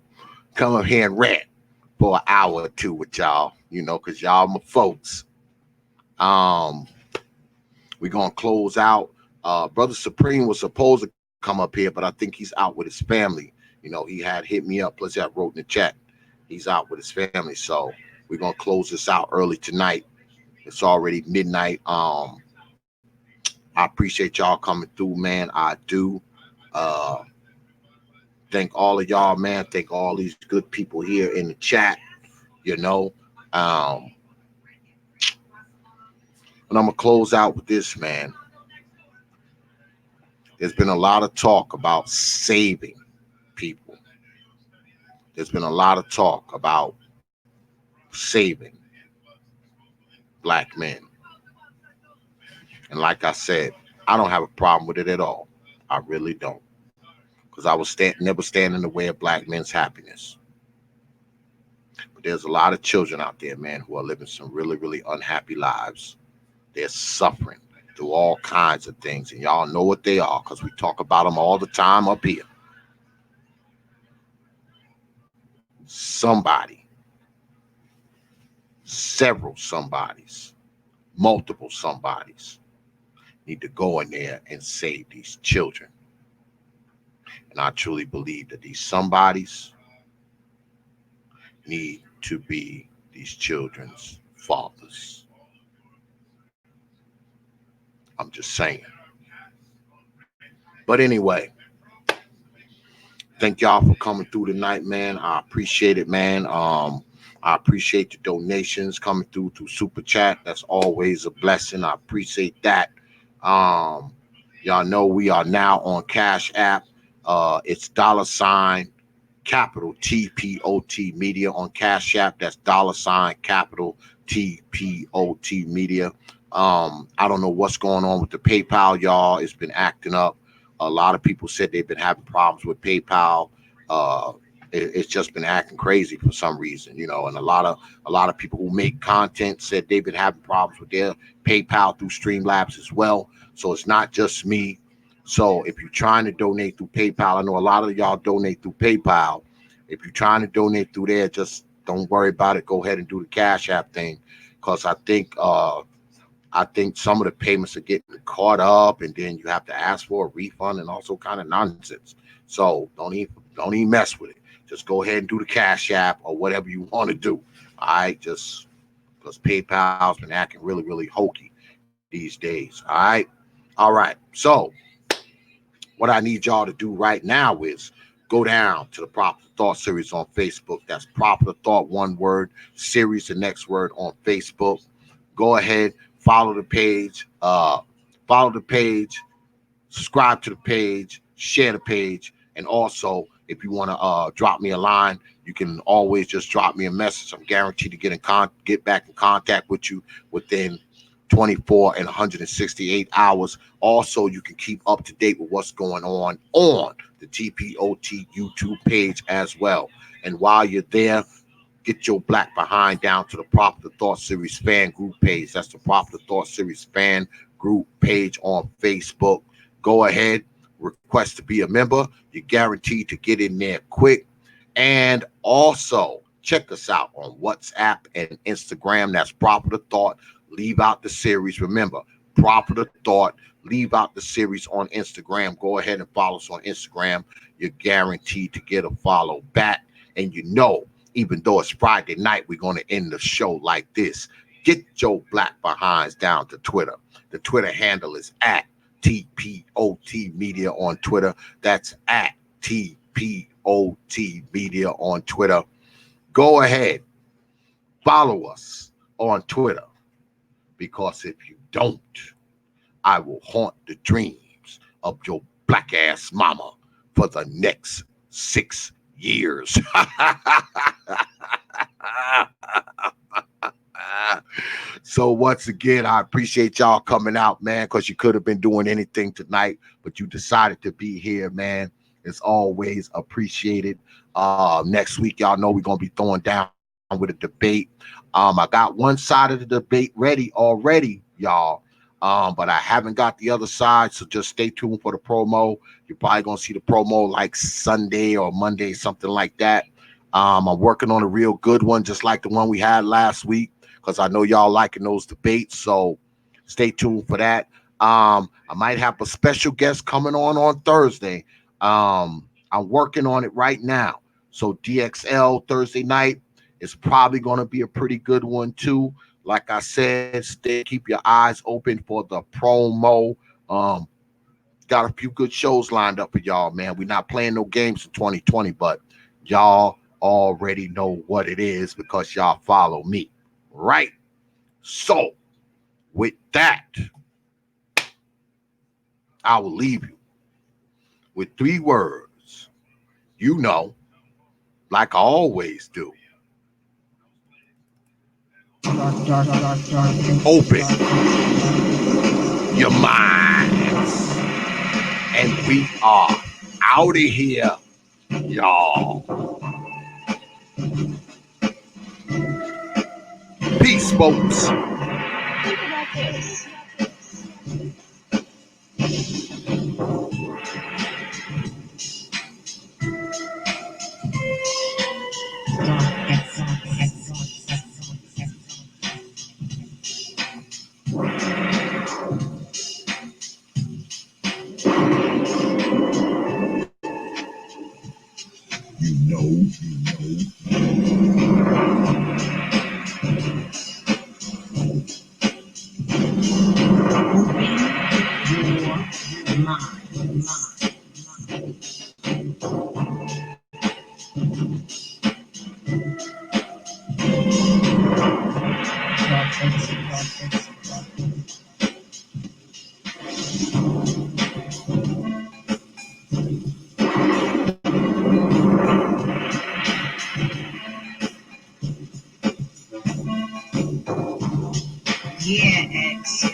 C: up here and rant for an hour or two with y'all, because y'all my folks. We're gonna close out. Brother Supreme was supposed to come up here, but I think he's out with his family. He had hit me up, plus I wrote in the chat. He's out with his family. So we're gonna close this out early tonight. It's already midnight. I appreciate y'all coming through, man. I do. Thank all of y'all, man. Thank all these good people here in the chat. And I'm gonna close out with this, man. There's been a lot of talk about saving people. There's been a lot of talk about saving black men. And like I said, I don't have a problem with it at all. I really don't. Because I will never stand in the way of black men's happiness. But there's a lot of children out there, man, who are living some really, really unhappy lives. They're suffering through all kinds of things. And y'all know what they are because we talk about them all the time up here. several somebodies, multiple somebodies need to go in there and save these children. And I truly believe that these somebodies need to be these children's fathers. I'm just saying. But anyway, thank y'all for coming through tonight, man. I appreciate it, man. I appreciate the donations coming through Super Chat. That's always a blessing. I appreciate that. Y'all know we are now on Cash App. It's $ capital TPOT Media on Cash App. That's $ capital TPOT Media. I don't know what's going on with the PayPal, y'all. It's been acting up. A lot of people said they've been having problems with PayPal. It's just been acting crazy for some reason, you know. And a lot of people who make content said they've been having problems with their PayPal through Streamlabs as well. So it's not just me. So if you're trying to donate through PayPal, I know a lot of y'all donate through PayPal. If you're trying to donate through there, just don't worry about it. Go ahead and do the Cash App thing, because I think some of the payments are getting caught up, and then you have to ask for a refund and also kind of nonsense. So don't even mess with it. Just go ahead and do the Cash App or whatever you want to do. All right, just because PayPal's been acting really, really hokey these days. All right. So what I need y'all to do right now is go down to the Proper Thought series on Facebook. That's Proper Thought, one word, series, the next word on Facebook. Go ahead, follow the page, subscribe to the page, share the page, and also if you want to drop me a line, you can always just drop me a message. I'm guaranteed to get back in contact with you within 24 and 168 hours. Also, you can keep up to date with what's going on the TPOT YouTube page as well. And while you're there, get your black behind down to the Proper Thought Series fan group page. That's the Proper Thought Series fan group page on Facebook. Go ahead, request to be a member. You're guaranteed to get in there quick. And also, check us out on WhatsApp and Instagram. That's Proper Thought. Leave out the series. Remember, Proper Thought. Leave out the series on Instagram. Go ahead and follow us on Instagram. You're guaranteed to get a follow back. And you know, even though it's Friday night, we're going to end the show like this. Get your black behinds down to Twitter. The Twitter handle is at TPOT Media on Twitter. That's at TPOT Media on Twitter. Go ahead, follow us on Twitter, because if you don't, I will haunt the dreams of your black ass mama for the next 6 years. So once again, I appreciate y'all coming out, man, because you could have been doing anything tonight, but you decided to be here, man. It's always appreciated. Next week, y'all know we're going to be throwing down with a debate. I got one side of the debate ready already, y'all. But I haven't got the other side, so just stay tuned for the promo. You're probably going to see the promo like Sunday or Monday, something like that. I'm working on a real good one, just like the one we had last week, because I know y'all liking those debates, so stay tuned for that. I might have a special guest coming on Thursday. I'm working on it right now. So D.X.L Thursday night is probably going to be a pretty good one too. Like I said, keep your eyes open for the promo. Got a few good shows lined up for y'all, man. We're not playing no games in 2020, but y'all already know what it is because y'all follow me, right? So, with that, I will leave you with 3 words. You know, like I always do. Open your minds. And we are out of here, y'all. Peace, folks.
B: Your mind. Yeah, X.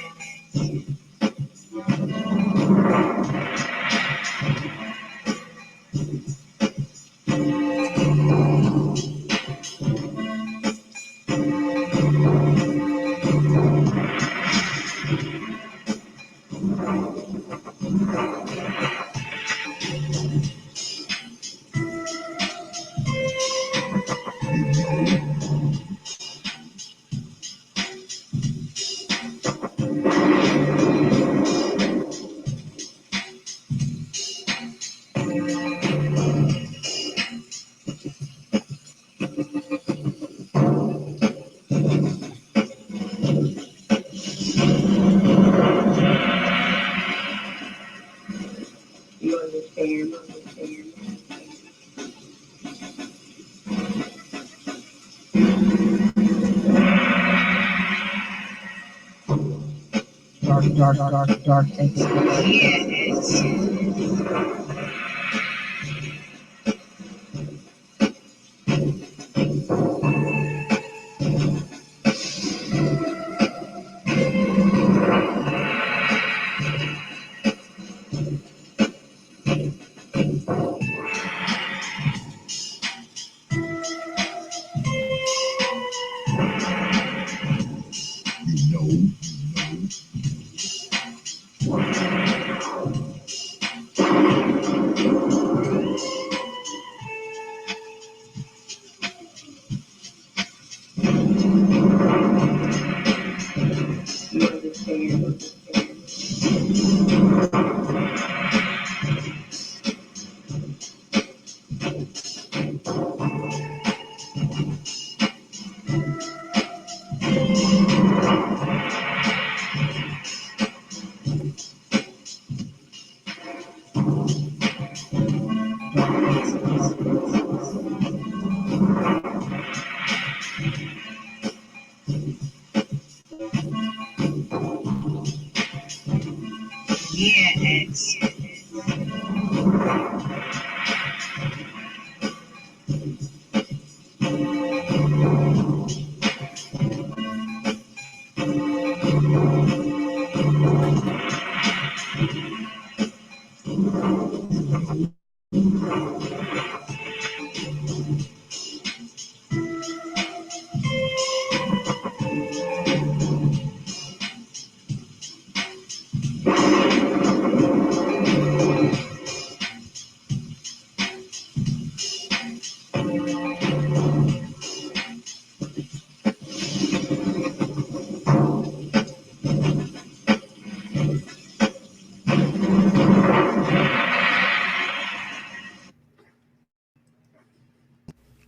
B: You understand? Dark X. Yeah, X. You understand? Yeah, X.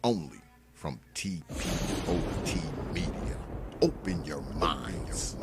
C: Only from TPOT Media. Open your minds.